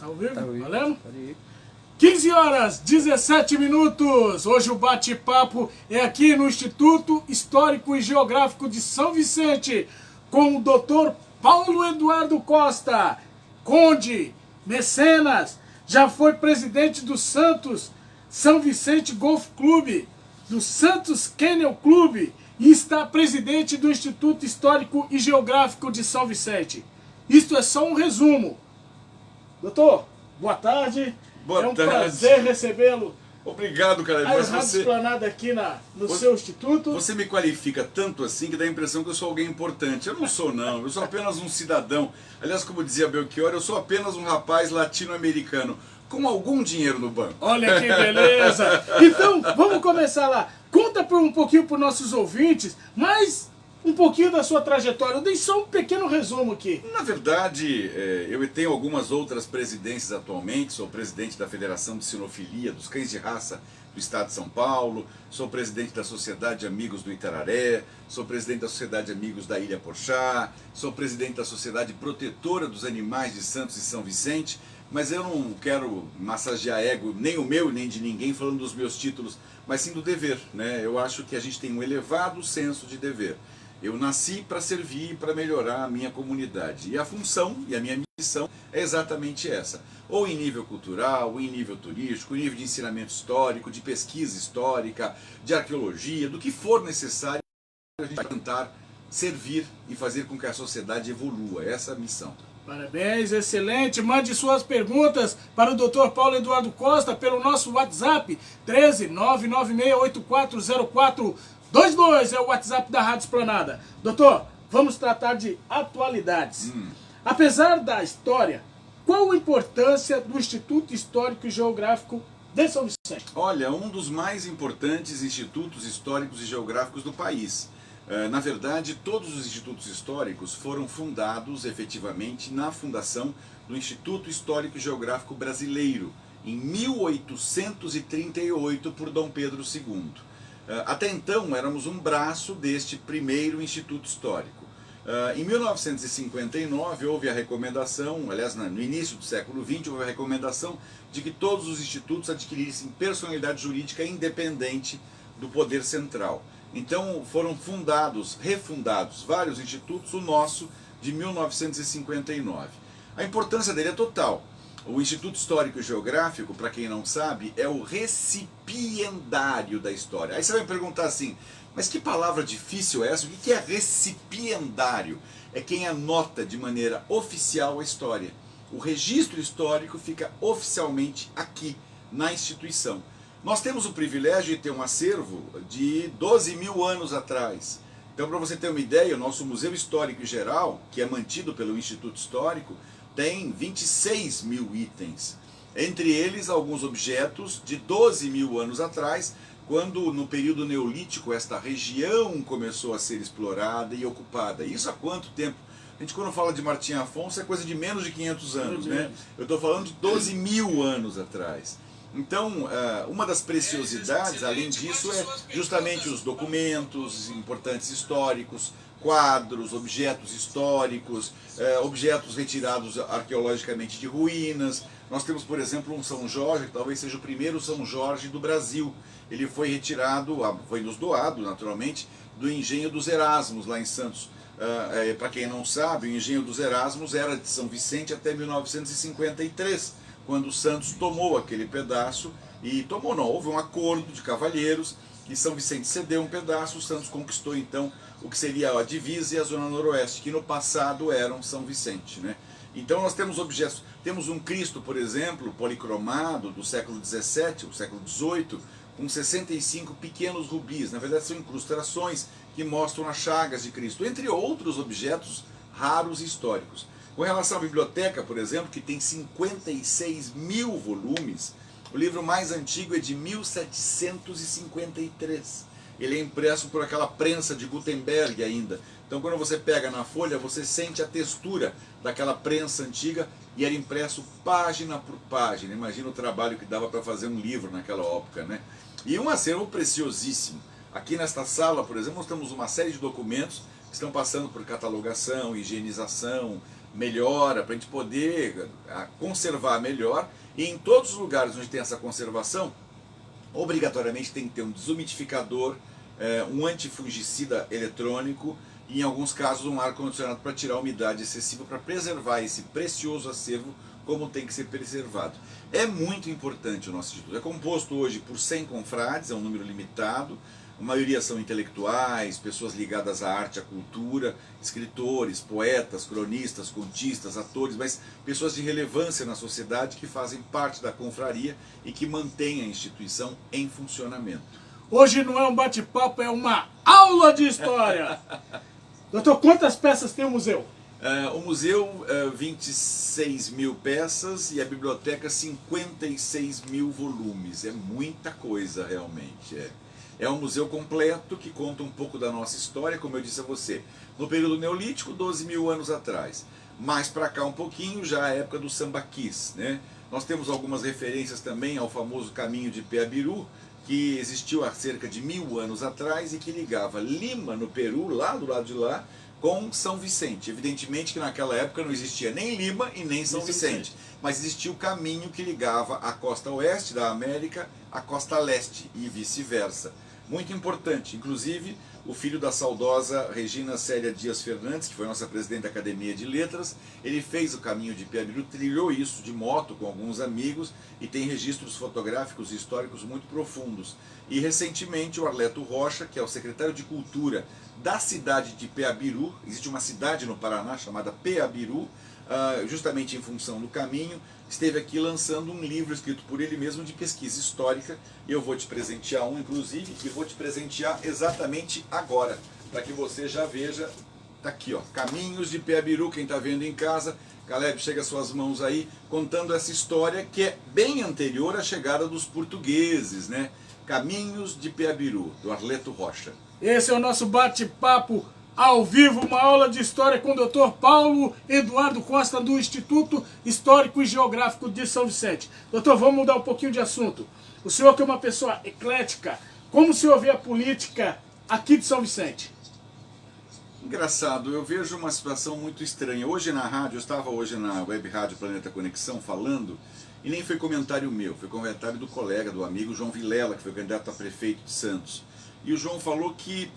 Tá ouvindo? Tá ouvindo. Valendo? Pode ir. 15 horas, 17 minutos. Hoje o bate-papo é aqui no Instituto Histórico e Geográfico de São Vicente, com o Dr. Paulo Eduardo Costa, conde, mecenas, já foi presidente do Santos São Vicente Golf Clube, do Santos Kennel Clube e está presidente do Instituto Histórico e Geográfico de São Vicente. Isto é só um resumo. Doutor, boa tarde. Boa um tarde. prazer recebê-lo. Obrigado, cara. Aí, Mas Rádio você, Esplanada aqui no seu instituto. você me qualifica tanto assim que dá a impressão que eu sou alguém importante. Eu não sou, não. Eu sou apenas um cidadão. Aliás, como dizia Belchior, eu sou apenas um rapaz latino-americano com algum dinheiro no banco. Olha que beleza! Então, vamos começar lá. Conta um pouquinho para os nossos ouvintes, mas um pouquinho da sua trajetória. Eu dei só um pequeno resumo aqui. Na verdade, eu tenho algumas outras presidências atualmente. Sou presidente da Federação de Sinofilia dos Cães de Raça do Estado de São Paulo, sou presidente da Sociedade de Amigos do Itararé, sou presidente da Sociedade de Amigos da Ilha Porchá, sou presidente da Sociedade Protetora dos Animais de Santos e São Vicente, mas eu não quero massagear ego, nem o meu, nem de ninguém, falando dos meus títulos, mas sim do dever, né? Eu acho que a gente tem um elevado senso de dever. Eu nasci para servir e para melhorar a minha comunidade. E a função e a minha missão é exatamente essa. Ou em nível cultural, ou em nível turístico, em nível de ensinamento histórico, de pesquisa histórica, de arqueologia, do que for necessário, a gente vai tentar servir e fazer com que a sociedade evolua. Essa é a missão. Parabéns, excelente. Mande suas perguntas para o Dr. Paulo Eduardo Costa pelo nosso WhatsApp 13996840422 é o WhatsApp da Rádio Esplanada. Doutor, vamos tratar de atualidades. Apesar da história, qual a importância do Instituto Histórico e Geográfico de São Vicente? Olha, um dos mais importantes institutos históricos e geográficos do país. Na verdade, todos os institutos históricos foram fundados efetivamente na fundação do Instituto Histórico e Geográfico Brasileiro, em 1838, por Dom Pedro II. Até então, éramos um braço deste primeiro Instituto Histórico. Em 1959, houve a recomendação, aliás, no início do século XX, houve a recomendação de que todos os institutos adquirissem personalidade jurídica independente do poder central. Então foram refundados vários institutos, o nosso de 1959. A importância dele é total. O Instituto Histórico e Geográfico, para quem não sabe, é o recipiendário da história. Aí você vai me perguntar assim, mas que palavra difícil é essa? O que é recipiendário? É quem anota de maneira oficial a história. O registro histórico fica oficialmente aqui, na instituição. Nós temos o privilégio de ter um acervo de 12 mil anos atrás. Então, para você ter uma ideia, o nosso Museu Histórico e Geral, que é mantido pelo Instituto Histórico, tem 26 mil itens. Entre eles, alguns objetos de 12 mil anos atrás, quando no período neolítico esta região começou a ser explorada e ocupada. Isso há quanto tempo? A gente, quando fala de Martim Afonso, é coisa de menos de 500 anos, né? Eu estou falando de 12 mil anos atrás. Então, uma das preciosidades, além disso, é justamente os documentos importantes históricos, quadros, objetos históricos, objetos retirados arqueologicamente de ruínas. Nós temos, por exemplo, um São Jorge, que talvez seja o primeiro São Jorge do Brasil. Ele foi retirado, foi nos doado, naturalmente, do Engenho dos Erasmos, lá em Santos. Para quem não sabe, o Engenho dos Erasmos era de São Vicente até 1953. Quando o Santos tomou aquele pedaço, houve um acordo de cavalheiros, e São Vicente cedeu um pedaço, o Santos conquistou então o que seria a divisa e a zona noroeste, que no passado eram São Vicente, né? Então nós temos objetos, temos um Cristo, por exemplo, policromado do século XVII, o século XVIII, com 65 pequenos rubis, na verdade são incrustações que mostram as chagas de Cristo, entre outros objetos raros e históricos. Com relação à biblioteca, por exemplo, que tem 56 mil volumes, o livro mais antigo é de 1753. Ele é impresso por aquela prensa de Gutenberg ainda. Então, quando você pega na folha, você sente a textura daquela prensa antiga e era impresso página por página. Imagina o trabalho que dava para fazer um livro naquela época, né? E um acervo preciosíssimo. Aqui nesta sala, por exemplo, nós temos uma série de documentos que estão passando por catalogação, higienização, melhora, para a gente poder conservar melhor. E em todos os lugares onde tem essa conservação, obrigatoriamente tem que ter um desumidificador, um antifungicida eletrônico e, em alguns casos, um ar-condicionado para tirar a umidade excessiva, para preservar esse precioso acervo como tem que ser preservado. É muito importante o nosso instituto. É composto hoje por 100 confrades, é um número limitado. A maioria são intelectuais, pessoas ligadas à arte, à cultura, escritores, poetas, cronistas, contistas, atores, mas pessoas de relevância na sociedade que fazem parte da confraria e que mantêm a instituição em funcionamento. Hoje não é um bate-papo, é uma aula de história. Doutor, quantas peças tem o museu? O museu, 26 mil peças e a biblioteca, 56 mil volumes. É muita coisa, realmente. É um museu completo que conta um pouco da nossa história, como eu disse a você. No período neolítico, 12 mil anos atrás. Mais para cá um pouquinho, já a época do sambaquis, né? Nós temos algumas referências também ao famoso caminho de Peabiru, que existiu há cerca de 1000 anos atrás e que ligava Lima, no Peru, lá do lado de lá, com São Vicente. Evidentemente que naquela época não existia nem Lima e nem São Vicente, mas existia o caminho que ligava a costa oeste da América à costa leste e vice-versa. Muito importante, inclusive o filho da saudosa Regina Célia Dias Fernandes, que foi nossa presidente da Academia de Letras, ele fez o caminho de Peabiru, trilhou isso de moto com alguns amigos e tem registros fotográficos e históricos muito profundos. E recentemente o Arleto Rocha, que é o secretário de Cultura da cidade de Peabiru, existe uma cidade no Paraná chamada Peabiru, justamente em função do caminho, esteve aqui lançando um livro escrito por ele mesmo de pesquisa histórica. Eu vou te presentear um, inclusive, e vou te presentear exatamente agora, para que você já veja. Tá aqui, ó, Caminhos de Peabiru, quem está vendo em casa. Caleb, chega suas mãos aí, contando essa história que é bem anterior à chegada dos portugueses, né? Caminhos de Peabiru, do Arleto Rocha. Esse é o nosso bate-papo ao vivo, uma aula de história com o Dr. Paulo Eduardo Costa, do Instituto Histórico e Geográfico de São Vicente. Doutor, vamos mudar um pouquinho de assunto. O senhor que é uma pessoa eclética, como o senhor vê a política aqui de São Vicente? Engraçado, eu vejo uma situação muito estranha. Hoje na rádio, eu estava hoje na Web Rádio Planeta Conexão falando, e nem foi comentário meu, foi comentário do colega, do amigo João Vilela, que foi candidato a prefeito de Santos. E o João falou que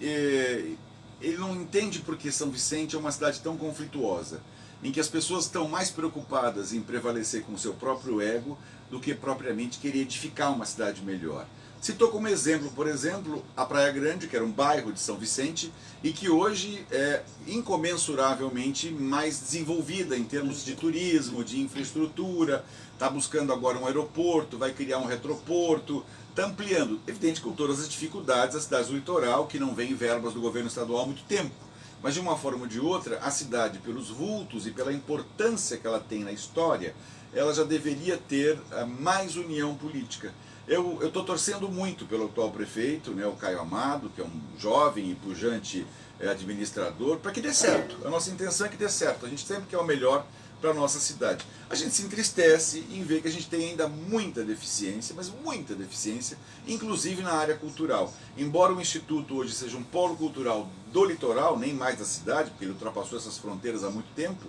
ele não entende porque São Vicente é uma cidade tão conflituosa, em que as pessoas estão mais preocupadas em prevalecer com o seu próprio ego do que propriamente querer edificar uma cidade melhor. Citou como exemplo, por exemplo, a Praia Grande, que era um bairro de São Vicente e que hoje é incomensuravelmente mais desenvolvida em termos de turismo, de infraestrutura, está buscando agora um aeroporto, vai criar um retroporto, está ampliando. Evidente com todas as dificuldades, as cidades do litoral, que não vêm verbas do governo estadual há muito tempo. Mas de uma forma ou de outra, a cidade, pelos vultos e pela importância que ela tem na história, ela já deveria ter mais união política. Eu estou torcendo muito pelo atual prefeito, né, o Caio Amado, que é um jovem e pujante administrador, para que dê certo. A nossa intenção é que dê certo. A gente sempre quer o melhor para a nossa cidade. A gente se entristece em ver que a gente tem ainda muita deficiência, mas muita deficiência, inclusive na área cultural. Embora o Instituto hoje seja um polo cultural do litoral, nem mais da cidade, porque ele ultrapassou essas fronteiras há muito tempo,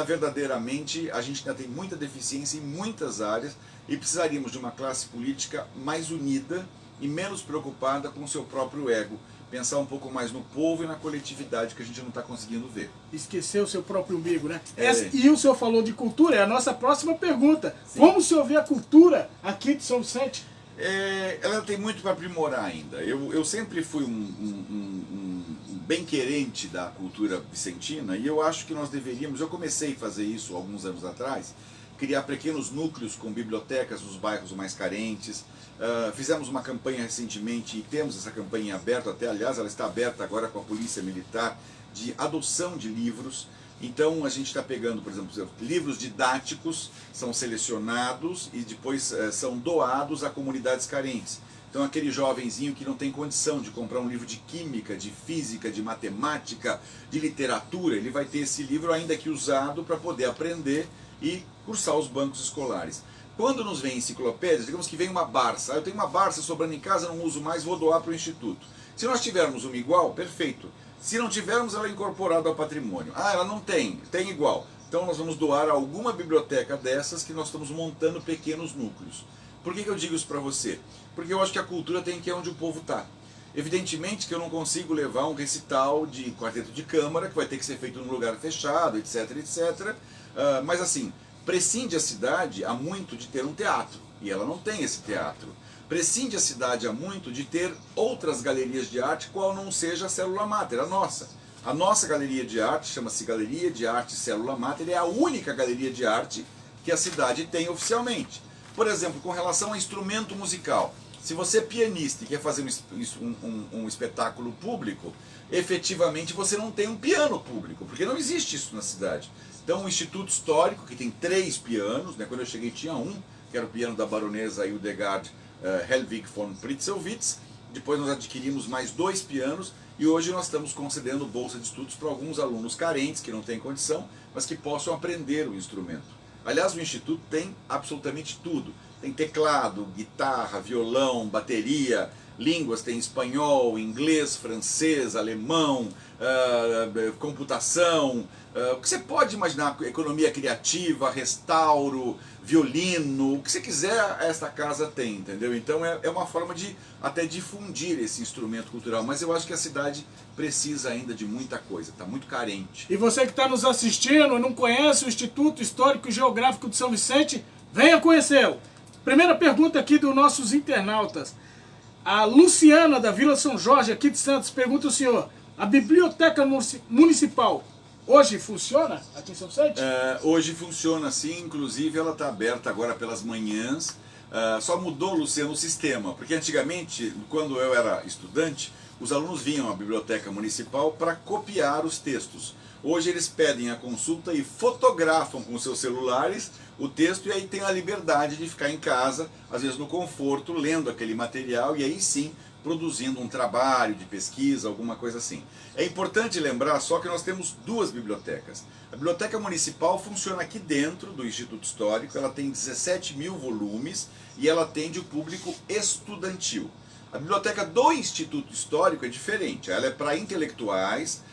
verdadeiramente a gente ainda tem muita deficiência em muitas áreas e precisaríamos de uma classe política mais unida e menos preocupada com o seu próprio ego. Pensar um pouco mais no povo e na coletividade que a gente não está conseguindo ver. Esquecer o seu próprio umbigo, né? E o senhor falou de cultura, é a nossa próxima pergunta. Sim. Como o senhor vê a cultura aqui de São Vicente? Ela tem muito para aprimorar ainda. Eu sempre fui um bem-querente da cultura vicentina e eu acho que nós deveríamos, eu comecei a fazer isso alguns anos atrás, criar pequenos núcleos com bibliotecas nos bairros mais carentes. Fizemos uma campanha recentemente e temos essa campanha aberta, até aliás ela está aberta agora com a Polícia Militar, de adoção de livros. Então a gente está pegando, por exemplo, livros didáticos, são selecionados e depois são doados a comunidades carentes. Então aquele jovenzinho que não tem condição de comprar um livro de química, de física, de matemática, de literatura, ele vai ter esse livro ainda que usado para poder aprender e cursar os bancos escolares. Quando nos vem enciclopédias, digamos que vem uma Barça, eu tenho uma Barça sobrando em casa, não uso mais, vou doar para o Instituto. Se nós tivermos uma igual, perfeito. Se não tivermos, ela é incorporada ao patrimônio. Ela não tem, tem igual. Então nós vamos doar alguma biblioteca dessas que nós estamos montando pequenos núcleos. Por que eu digo isso para você? Porque eu acho que a cultura tem que ir onde o povo está. Evidentemente que eu não consigo levar um recital de quarteto de câmara, que vai ter que ser feito num lugar fechado, etc, etc. Mas assim, prescinde a cidade há muito de ter um teatro, e ela não tem esse teatro. Prescinde a cidade há muito de ter outras galerias de arte, qual não seja a Célula Mater, a nossa. A nossa galeria de arte chama-se Galeria de Arte Célula Mater, é a única galeria de arte que a cidade tem oficialmente. Por exemplo, com relação a instrumento musical, se você é pianista e quer fazer um espetáculo público, efetivamente você não tem um piano público, porque não existe isso na cidade. Então o Instituto Histórico, que tem 3 pianos, né, quando eu cheguei tinha um, que era o piano da baronesa Hildegard Helwig von Pritzewitz, depois nós adquirimos mais 2 pianos, e hoje nós estamos concedendo bolsa de estudos para alguns alunos carentes, que não têm condição, mas que possam aprender o instrumento. Aliás, o Instituto tem absolutamente tudo. Tem teclado, guitarra, violão, bateria, línguas, tem espanhol, inglês, francês, alemão, computação, o que você pode imaginar, economia criativa, restauro, violino, o que você quiser, esta casa tem, entendeu? Então é uma forma de até difundir esse instrumento cultural, mas eu acho que a cidade precisa ainda de muita coisa, está muito carente. E você que está nos assistindo e não conhece o Instituto Histórico e Geográfico de São Vicente, venha conhecê-lo. Primeira pergunta aqui dos nossos internautas. A Luciana, da Vila São Jorge, aqui de Santos, pergunta ao senhor: a Biblioteca Municipal hoje funciona aqui em São Vicente? Hoje funciona sim, inclusive ela está aberta agora pelas manhãs. Só mudou, Luciano, o sistema, porque antigamente, quando eu era estudante, os alunos vinham à Biblioteca Municipal para copiar os textos. Hoje eles pedem a consulta e fotografam com seus celulares o texto, e aí tem a liberdade de ficar em casa, às vezes no conforto, lendo aquele material e aí sim produzindo um trabalho de pesquisa, alguma coisa assim. É importante lembrar só que nós temos 2 bibliotecas. A Biblioteca Municipal funciona aqui dentro do Instituto Histórico, ela tem 17.000 volumes e ela atende o público estudantil. A biblioteca do Instituto Histórico é diferente, ela é para intelectuais,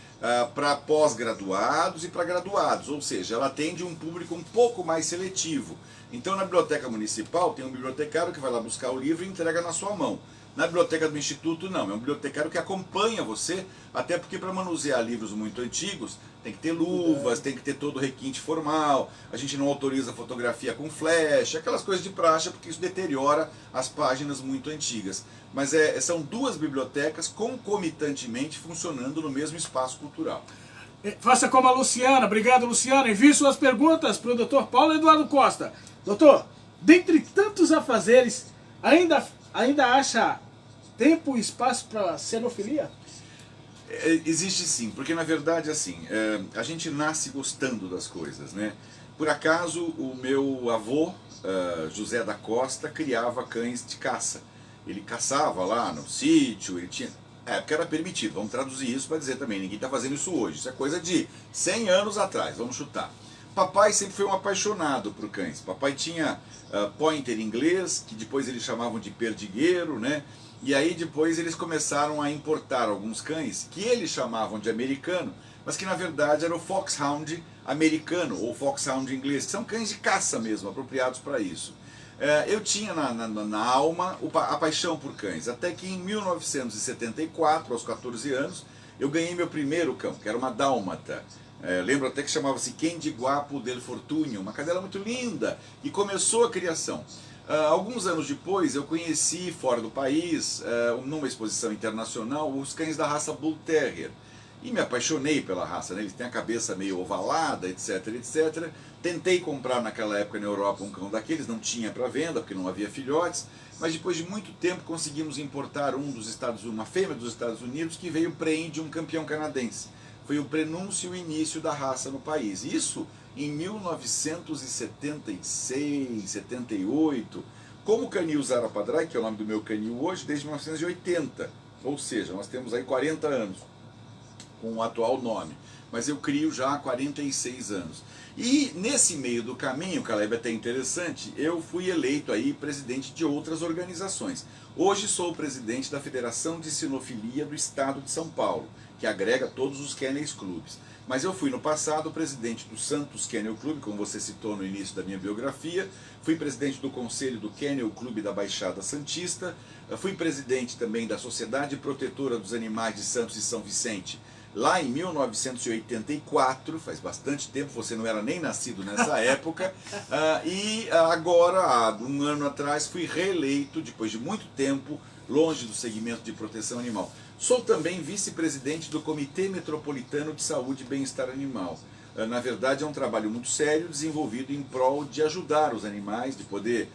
para pós-graduados e para graduados, ou seja, ela atende um público um pouco mais seletivo. Então na biblioteca municipal tem um bibliotecário que vai lá buscar o livro e entrega na sua mão. Na biblioteca do Instituto não, é um bibliotecário que acompanha você, até porque para manusear livros muito antigos tem que ter luvas, tem que ter todo o requinte formal, a gente não autoriza fotografia com flash, aquelas coisas de praxe, porque isso deteriora as páginas muito antigas. Mas são 2 bibliotecas concomitantemente funcionando no mesmo espaço cultural. Faça como a Luciana. Obrigado, Luciana. Envie suas perguntas para o Dr. Paulo Eduardo Costa. Doutor, dentre tantos afazeres, ainda acha tempo e espaço para xenofilia? Existe sim, porque na verdade assim, a gente nasce gostando das coisas, né? Por acaso o meu avô, José da Costa, criava cães de caça. Ele caçava lá no sítio, ele tinha... porque era permitido, vamos traduzir isso para dizer também, ninguém está fazendo isso hoje, isso é coisa de 100 anos atrás, vamos chutar. Papai sempre foi um apaixonado por cães. Papai tinha pointer inglês, que depois eles chamavam de perdigueiro, né? E aí depois eles começaram a importar alguns cães que eles chamavam de americano, mas que na verdade era o foxhound americano ou foxhound inglês, que são cães de caça mesmo, apropriados para isso. Eu tinha na alma a paixão por cães, até que em 1974, aos 14 anos, eu ganhei meu primeiro cão, que era uma dálmata. Lembro até que chamava-se Candy Guapo del Fortunio, uma cadela muito linda, e começou a criação. Alguns anos depois eu conheci fora do país, numa exposição internacional, os cães da raça Bull Terrier. E me apaixonei pela raça, né? Eles têm a cabeça meio ovalada, etc, etc. Tentei comprar naquela época na Europa um cão daqueles, não tinha para venda, porque não havia filhotes. Mas depois de muito tempo conseguimos importar uma fêmea dos Estados Unidos que veio preen de um campeão canadense. Foi o prenúncio e o início da raça no país. Isso em 1976, 78, como canil Zarapadrai, que é o nome do meu canil hoje, desde 1980. Ou seja, nós temos aí 40 anos com o atual nome. Mas eu crio já há 46 anos. E nesse meio do caminho, Caleb, é até interessante, eu fui eleito aí presidente de outras organizações. Hoje sou o presidente da Federação de Sinofilia do Estado de São Paulo. que agrega todos os Kennels Clubes. Mas eu fui no passado presidente do Santos Kennel Clube, como você citou no início da minha biografia, fui presidente do conselho do Kennel Clube da Baixada Santista, fui presidente também da Sociedade Protetora dos Animais de Santos e São Vicente, lá em 1984, faz bastante tempo, você não era nem nascido nessa época, e agora, há um ano atrás, fui reeleito, depois de muito tempo, longe do segmento de proteção animal. Sou também vice-presidente do Comitê Metropolitano de Saúde e Bem-Estar Animal. Na verdade, é um trabalho muito sério, desenvolvido em prol de ajudar os animais, de poder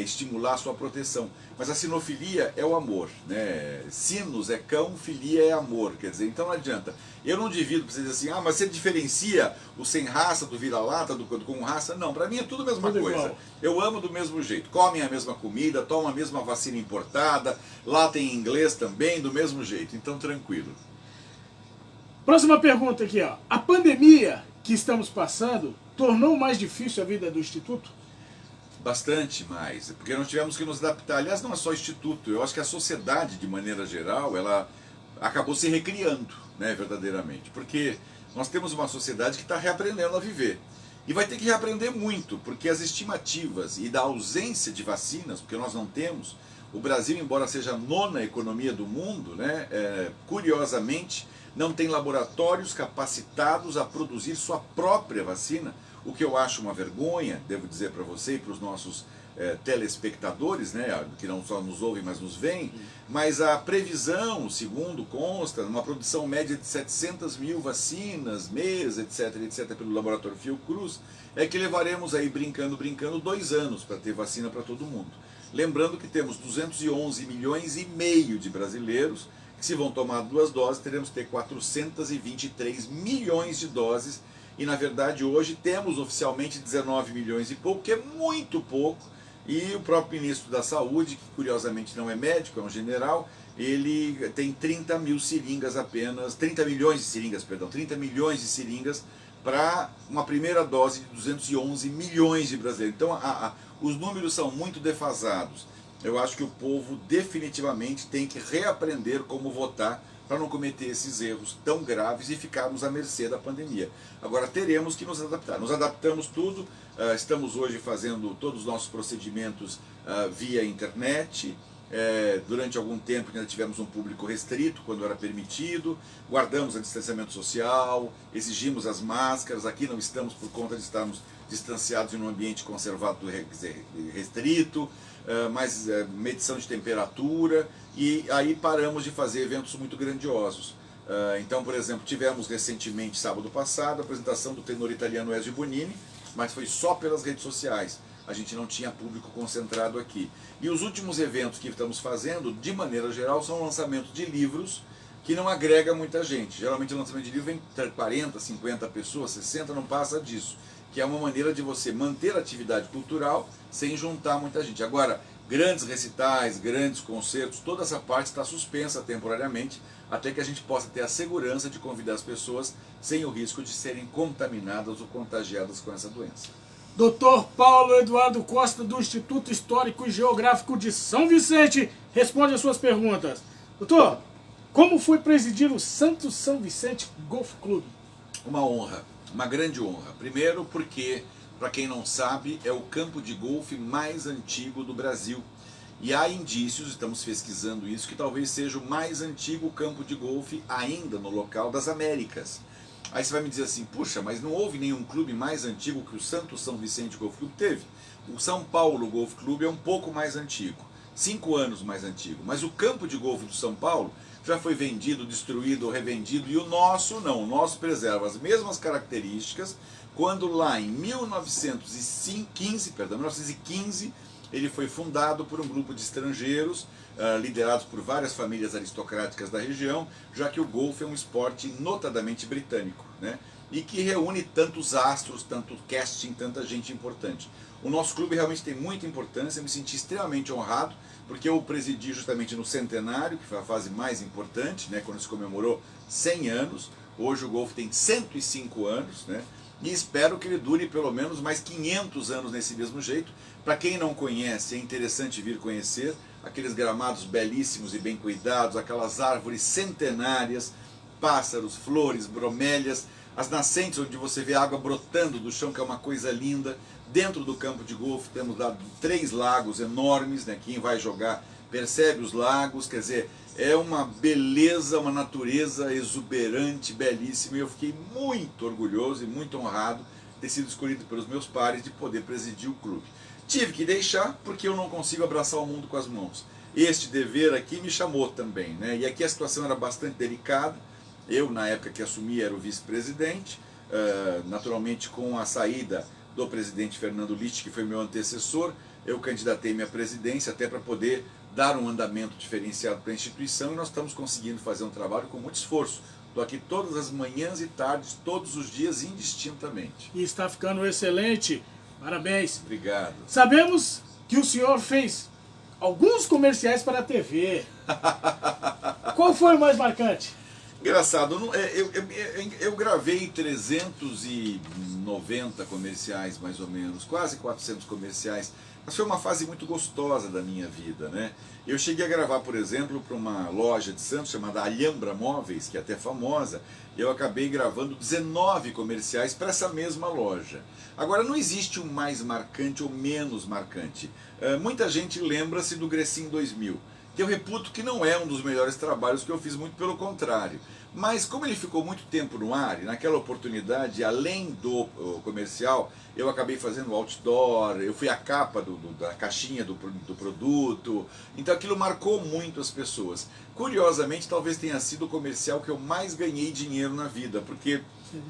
estimular a sua proteção. Mas a sinofilia é o amor, né? Sinos é cão, filia é amor, quer dizer, então não adianta. Eu não divido para você dizer assim, mas você diferencia o sem raça do vira-lata do com raça? Não, para mim é tudo a mesma coisa. Igual. Eu amo do mesmo jeito, comem a mesma comida, tomam a mesma vacina importada, lá tem inglês também, do mesmo jeito, então tranquilo. Próxima pergunta aqui, ó. A pandemia que estamos passando tornou mais difícil a vida do Instituto? Bastante mais, porque nós tivemos que nos adaptar. Aliás, não é só o Instituto, eu acho que a sociedade, de maneira geral, ela acabou se recriando, né, verdadeiramente, porque nós temos uma sociedade que está reaprendendo a viver. E vai ter que reaprender muito, porque as estimativas e da ausência de vacinas, porque nós não temos, o Brasil, embora seja a nona economia do mundo, né, curiosamente, não tem laboratórios capacitados a produzir sua própria vacina, o que eu acho uma vergonha, devo dizer para você e para os nossos telespectadores, né, que não só nos ouvem, mas nos veem, mas a previsão, segundo consta, uma produção média de 700 mil vacinas, mês, etc., pelo laboratório Fiocruz, é que levaremos aí, brincando, 2 anos para ter vacina para todo mundo. Lembrando que temos 211 milhões e meio de brasileiros, que se vão tomar 2 doses, teremos que ter 423 milhões de doses, e na verdade hoje temos oficialmente 19 milhões e pouco, que é muito pouco, e o próprio ministro da Saúde, que curiosamente não é médico, é um general, ele tem 30 milhões de seringas para uma primeira dose de 211 milhões de brasileiros. Então os números são muito defasados. Eu acho que o povo definitivamente tem que reaprender como votar para não cometer esses erros tão graves e ficarmos à mercê da pandemia. Agora teremos que nos adaptar. Nos adaptamos tudo, estamos hoje fazendo todos os nossos procedimentos via internet. Durante algum tempo ainda tivemos um público restrito, quando era permitido, guardamos o distanciamento social, exigimos as máscaras, aqui não estamos por conta de estarmos distanciados em um ambiente conservado restrito, mas medição de temperatura, e aí paramos de fazer eventos muito grandiosos. Então, por exemplo, tivemos recentemente, sábado passado, a apresentação do tenor italiano Ezio Bonini, mas foi só pelas redes sociais. A gente não tinha público concentrado aqui. E os últimos eventos que estamos fazendo, de maneira geral, são lançamentos de livros que não agrega muita gente. Geralmente o lançamento de livro vem entre 40, 50 pessoas, 60, não passa disso. Que é uma maneira de você manter a atividade cultural sem juntar muita gente. Agora, grandes recitais, grandes concertos, toda essa parte está suspensa temporariamente, até que a gente possa ter a segurança de convidar as pessoas sem o risco de serem contaminadas ou contagiadas com essa doença. Dr. Paulo Eduardo Costa, do Instituto Histórico e Geográfico de São Vicente, responde as suas perguntas. Doutor, como foi presidir o Santos São Vicente Golf Clube? Uma honra, uma grande honra. Primeiro porque, para quem não sabe, é o campo de golfe mais antigo do Brasil. E há indícios, estamos pesquisando isso, que talvez seja o mais antigo campo de golfe ainda no local das Américas. Aí você vai me dizer assim, puxa, mas não houve nenhum clube mais antigo que o Santos São Vicente Golf Clube? Teve. O São Paulo Golf Clube é um pouco mais antigo, 5 anos mais antigo. Mas o campo de golfe do São Paulo já foi vendido, destruído ou revendido, e o nosso não. O nosso preserva as mesmas características, quando lá em 1915, ele foi fundado por um grupo de estrangeiros, liderados por várias famílias aristocráticas da região, já que o golfe é um esporte notadamente britânico, né? E que reúne tantos astros, tanto casting, tanta gente importante. O nosso clube realmente tem muita importância, eu me senti extremamente honrado, porque eu presidi justamente no centenário, que foi a fase mais importante, né, quando se comemorou 100 anos, hoje o golfe tem 105 anos, né? E espero que ele dure pelo menos mais 500 anos nesse mesmo jeito. Para quem não conhece, é interessante vir conhecer aqueles gramados belíssimos e bem cuidados, aquelas árvores centenárias, pássaros, flores, bromélias, as nascentes onde você vê a água brotando do chão, que é uma coisa linda. Dentro do campo de golfe temos lá 3 lagos enormes, né? Quem vai jogar percebe os lagos, quer dizer, é uma beleza, uma natureza exuberante, belíssima, e eu fiquei muito orgulhoso e muito honrado de ter sido escolhido pelos meus pares de poder presidir o clube. Tive que deixar porque eu não consigo abraçar o mundo com as mãos. Este dever aqui me chamou também, né? E aqui a situação era bastante delicada. Eu, na época que assumi, era o vice-presidente, naturalmente com a saída do presidente Fernando Litt, que foi meu antecessor, eu candidatei-me à presidência até para poder dar um andamento diferenciado para a instituição, e nós estamos conseguindo fazer um trabalho com muito esforço. Estou aqui todas as manhãs e tardes, todos os dias, indistintamente. E está ficando excelente. Parabéns. Obrigado. Sabemos que o senhor fez alguns comerciais para a TV. Qual foi o mais marcante? Engraçado, eu gravei 390 comerciais, mais ou menos, quase 400 comerciais, mas foi uma fase muito gostosa da minha vida, né? Eu cheguei a gravar, por exemplo, para uma loja de Santos chamada Alhambra Móveis, que é até famosa, e eu acabei gravando 19 comerciais para essa mesma loja. Agora, não existe um mais marcante ou menos marcante. Muita gente lembra-se do Grecin 2000, que eu reputo que não é um dos melhores trabalhos que eu fiz, muito pelo contrário. Mas como ele ficou muito tempo no ar, e naquela oportunidade, além do comercial, eu acabei fazendo outdoor, eu fui a capa da caixinha do produto, então aquilo marcou muito as pessoas. Curiosamente, talvez tenha sido o comercial que eu mais ganhei dinheiro na vida, porque,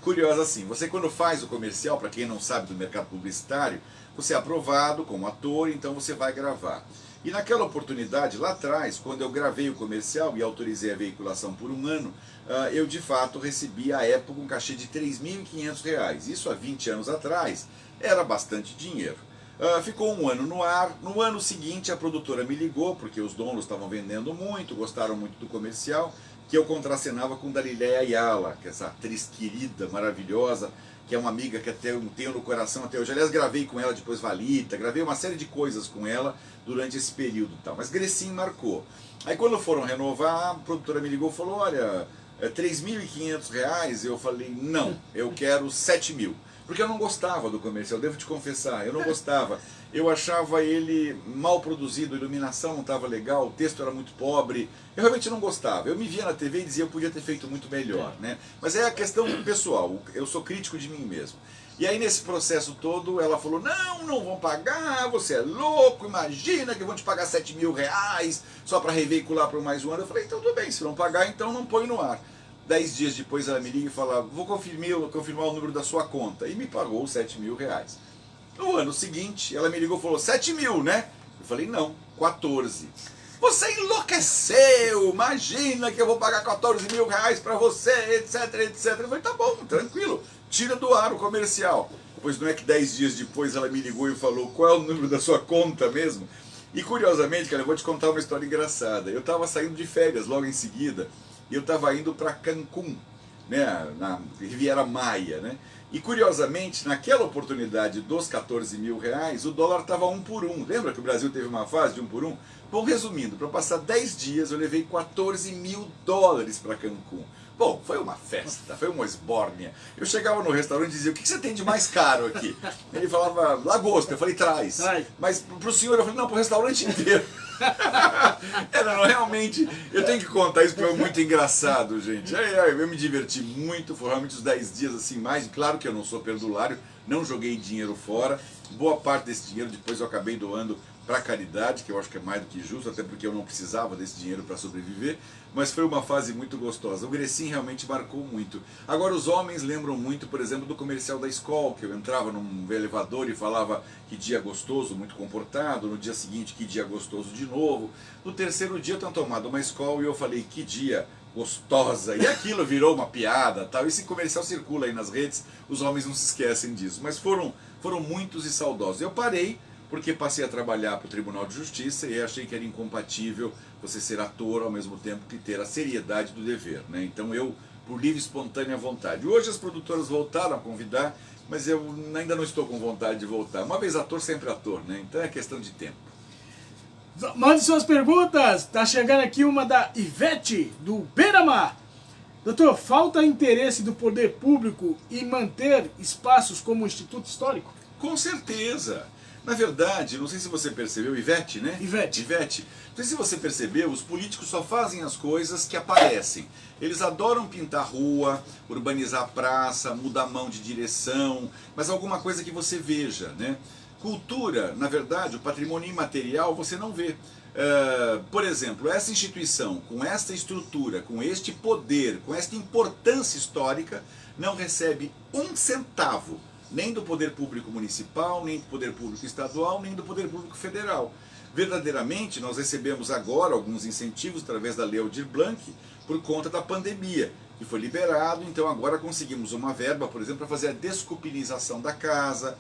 curioso assim, você quando faz o comercial, para quem não sabe do mercado publicitário, você é aprovado como ator, então você vai gravar. E naquela oportunidade, lá atrás, quando eu gravei o comercial e autorizei a veiculação por um ano, eu de fato recebi à época um cachê de R$ 3.500. Isso há 20 anos atrás era bastante dinheiro. Ficou um ano no ar. No ano seguinte a produtora me ligou, porque os donos estavam vendendo muito, gostaram muito do comercial, que eu contracenava com Dalileia Ayala, que é essa atriz querida, maravilhosa, que é uma amiga que até eu tenho no coração até hoje. Aliás, gravei com ela depois Valita, gravei uma série de coisas com ela durante esse período e tal. Mas Grecin marcou. Aí quando foram renovar, a produtora me ligou e falou, olha, R$ 3.500, eu falei, não, eu quero 7.000. Porque eu não gostava do comercial, devo te confessar, eu não gostava. Eu achava ele mal produzido, a iluminação não estava legal, o texto era muito pobre, eu realmente não gostava. Eu me via na TV e dizia que eu podia ter feito muito melhor, né? Mas é a questão pessoal, eu sou crítico de mim mesmo. E aí nesse processo todo ela falou, não vão pagar, você é louco, imagina que vão te pagar R$ 7.000 só para reveicular por mais um ano. Eu falei, então tudo bem, se não pagar então não põe no ar. 10 dias depois ela me liga e fala, vou confirmar o número da sua conta. E me pagou R$ 7.000. No ano seguinte, ela me ligou e falou, 7.000, né? Eu falei, não, 14. Você enlouqueceu, imagina que eu vou pagar R$ 14.000 para você, etc, etc. Eu falei, tá bom, tranquilo, tira do ar o comercial. Pois não é que 10 dias depois ela me ligou e falou, qual é o número da sua conta mesmo? E curiosamente, cara, eu vou te contar uma história engraçada. Eu estava saindo de férias logo em seguida, e eu estava indo para Cancún, né, na Riviera Maia, né? E curiosamente, naquela oportunidade dos R$ 14.000, o dólar estava 1 por 1. Lembra que o Brasil teve uma fase de 1 por 1? Bom, resumindo, para passar 10 dias eu levei $14.000 para Cancún. Bom, foi uma festa, foi uma esbórnia. Eu chegava no restaurante e dizia, o que você tem de mais caro aqui? Ele falava, lagosta. Eu falei, traz. Mas para o senhor, eu falei, não, para o restaurante inteiro. Não, realmente, eu tenho que contar isso porque é muito engraçado, gente. Eu me diverti muito, foram realmente os 10 dias assim mais. Claro que eu não sou perdulário, não joguei dinheiro fora. Boa parte desse dinheiro depois eu acabei doando para a caridade, que eu acho que é mais do que justo, até porque eu não precisava desse dinheiro para sobreviver, mas foi uma fase muito gostosa. O Grecin realmente marcou muito. Agora os homens lembram muito, por exemplo, do comercial da Skol, que eu entrava num elevador e falava que dia gostoso, muito comportado, no dia seguinte que dia gostoso de novo. No terceiro dia eu tinha tomado uma Skol e eu falei que dia gostosa, e aquilo virou uma piada, tal. Esse comercial circula aí nas redes, os homens não se esquecem disso, mas foram muitos e saudosos. Eu parei porque passei a trabalhar para o Tribunal de Justiça e achei que era incompatível você ser ator ao mesmo tempo que ter a seriedade do dever, né? Então eu, por livre e espontânea vontade. Hoje as produtoras voltaram a convidar, mas eu ainda não estou com vontade de voltar. Uma vez ator, sempre ator, né? Então é questão de tempo. Mande suas perguntas. Tá chegando aqui uma da Ivete, do Beira-Mar. Doutor, falta interesse do poder público em manter espaços como o Instituto Histórico? Com certeza. Na verdade, não sei se você percebeu, Ivete, né? Ivete. Não sei se você percebeu, os políticos só fazem as coisas que aparecem. Eles adoram pintar rua, urbanizar praça, mudar a mão de direção, mas alguma coisa que você veja, né? Cultura, na verdade, o patrimônio imaterial você não vê. Por exemplo, essa instituição, com esta estrutura, com este poder, com esta importância histórica, não recebe um centavo, nem do poder público municipal, nem do poder público estadual, nem do poder público federal. Verdadeiramente, nós recebemos agora alguns incentivos através da Lei Aldir Blanc por conta da pandemia, que foi liberado, então agora conseguimos uma verba, por exemplo, para fazer a descupinização da casa.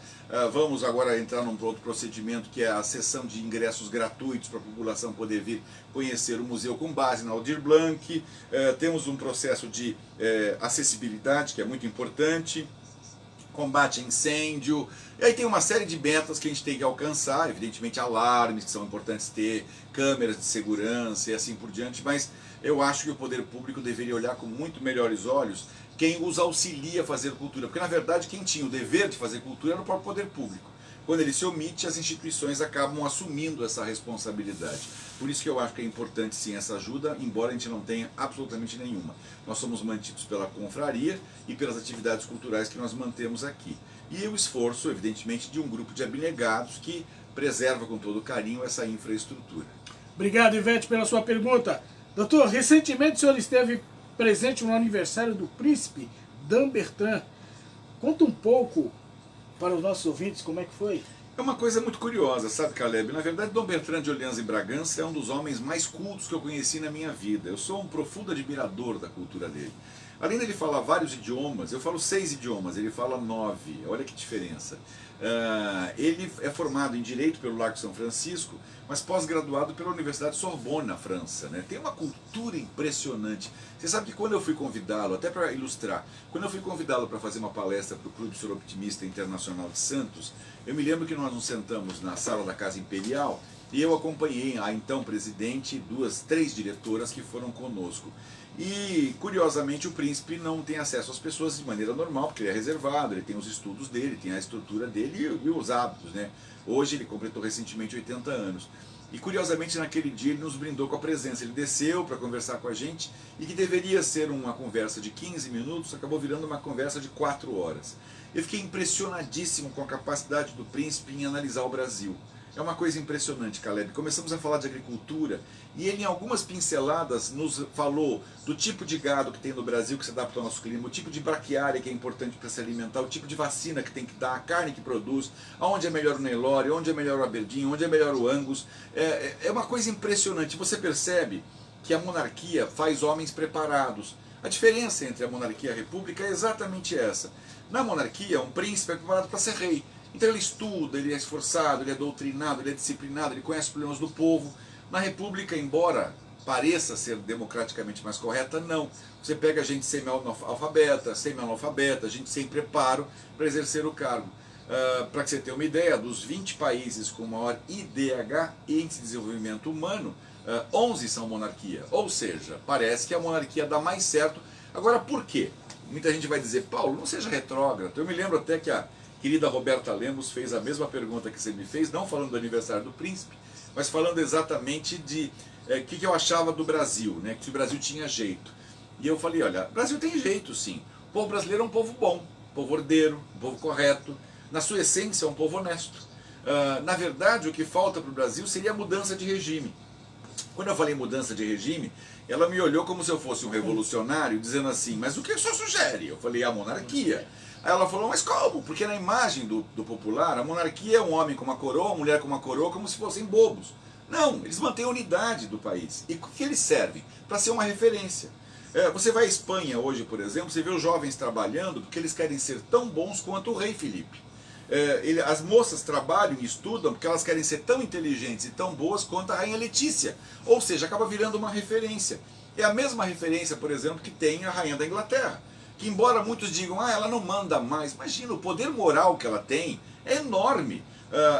Vamos agora entrar num outro procedimento que é a cessão de ingressos gratuitos para a população poder vir conhecer o museu com base na Aldir Blanc. Temos um processo de acessibilidade que é muito importante, combate a incêndio, e aí tem uma série de metas que a gente tem que alcançar, evidentemente alarmes que são importantes ter, câmeras de segurança e assim por diante, mas eu acho que o poder público deveria olhar com muito melhores olhos quem os auxilia a fazer cultura, porque na verdade quem tinha o dever de fazer cultura era o próprio poder público. Quando ele se omite, as instituições acabam assumindo essa responsabilidade. Por isso que eu acho que é importante sim essa ajuda, embora a gente não tenha absolutamente nenhuma. Nós somos mantidos pela confraria e pelas atividades culturais que nós mantemos aqui. E o esforço, evidentemente, de um grupo de abnegados que preserva com todo carinho essa infraestrutura. Obrigado, Ivete, pela sua pergunta. Doutor, recentemente o senhor esteve presente no aniversário do príncipe Dan Bertrand. Conta um pouco para os nossos ouvintes como é que foi. É uma coisa muito curiosa, sabe, Caleb? Na verdade, Dom Bertrand de Orleans e Bragança é um dos homens mais cultos que eu conheci na minha vida. Eu sou um profundo admirador da cultura dele. Além dele falar vários idiomas, eu falo 6 idiomas, ele fala 9, olha que diferença. Ele é formado em Direito pelo Largo São Francisco, mas pós-graduado pela Universidade Sorbonne, na França, né? Tem uma cultura impressionante. Você sabe que quando eu fui convidá-lo, até para ilustrar, quando eu fui convidá-lo para fazer uma palestra para o Clube Soroptimista Internacional de Santos, eu me lembro que nós nos sentamos na sala da Casa Imperial e eu acompanhei a então presidente e 3 diretoras que foram conosco. E, curiosamente, o príncipe não tem acesso às pessoas de maneira normal, porque ele é reservado, ele tem os estudos dele, tem a estrutura dele e os hábitos, né? Hoje ele completou recentemente 80 anos. E, curiosamente, naquele dia ele nos brindou com a presença. Ele desceu para conversar com a gente e que deveria ser uma conversa de 15 minutos, acabou virando uma conversa de 4 horas. Eu fiquei impressionadíssimo com a capacidade do príncipe em analisar o Brasil. É uma coisa impressionante, Caleb. Começamos a falar de agricultura e ele, em algumas pinceladas, nos falou do tipo de gado que tem no Brasil que se adapta ao nosso clima, o tipo de braquiária que é importante para se alimentar, o tipo de vacina que tem que dar, a carne que produz, aonde é melhor o Nelore, onde é melhor o Aberdeen, onde é melhor o Angus. É uma coisa impressionante. Você percebe que a monarquia faz homens preparados. A diferença entre a monarquia e a república é exatamente essa. Na monarquia, um príncipe é preparado para ser rei. Então ele estuda, ele é esforçado, ele é doutrinado, ele é disciplinado, ele conhece os problemas do povo. Na república, embora pareça ser democraticamente mais correta, não. Você pega gente semi-analfabeta, gente sem preparo para exercer o cargo. Para que você tenha uma ideia, dos 20 países com maior IDH, Índice de Desenvolvimento Humano, 11 são monarquia. Ou seja, parece que a monarquia dá mais certo. Agora, por quê? Muita gente vai dizer, Paulo, não seja retrógrado. Eu me lembro até que a querida Roberta Lemos fez a mesma pergunta que você me fez, não falando do aniversário do príncipe, mas falando exatamente de o que eu achava do Brasil, né? Que o Brasil tinha jeito. E eu falei, olha, o Brasil tem jeito sim. O povo brasileiro é um povo bom, um povo ordeiro, um povo correto, na sua essência é um povo honesto. Na verdade, o que falta para o Brasil seria a mudança de regime. Quando eu falei mudança de regime, ela me olhou como se eu fosse um revolucionário, dizendo assim, mas o que o senhor sugere? Eu falei, a monarquia. Aí ela falou, mas como? Porque na imagem do popular, a monarquia é um homem com uma coroa, uma mulher com uma coroa, como se fossem bobos. Não, eles mantêm a unidade do país. E o que eles servem? Para ser uma referência. Você vai à Espanha hoje, por exemplo, você vê os jovens trabalhando porque eles querem ser tão bons quanto o rei Felipe. As moças trabalham e estudam porque elas querem ser tão inteligentes e tão boas quanto a rainha Letícia. Ou seja, acaba virando uma referência. É a mesma referência, por exemplo, que tem a rainha da Inglaterra. Que embora muitos digam, ela não manda mais, imagina, o poder moral que ela tem é enorme.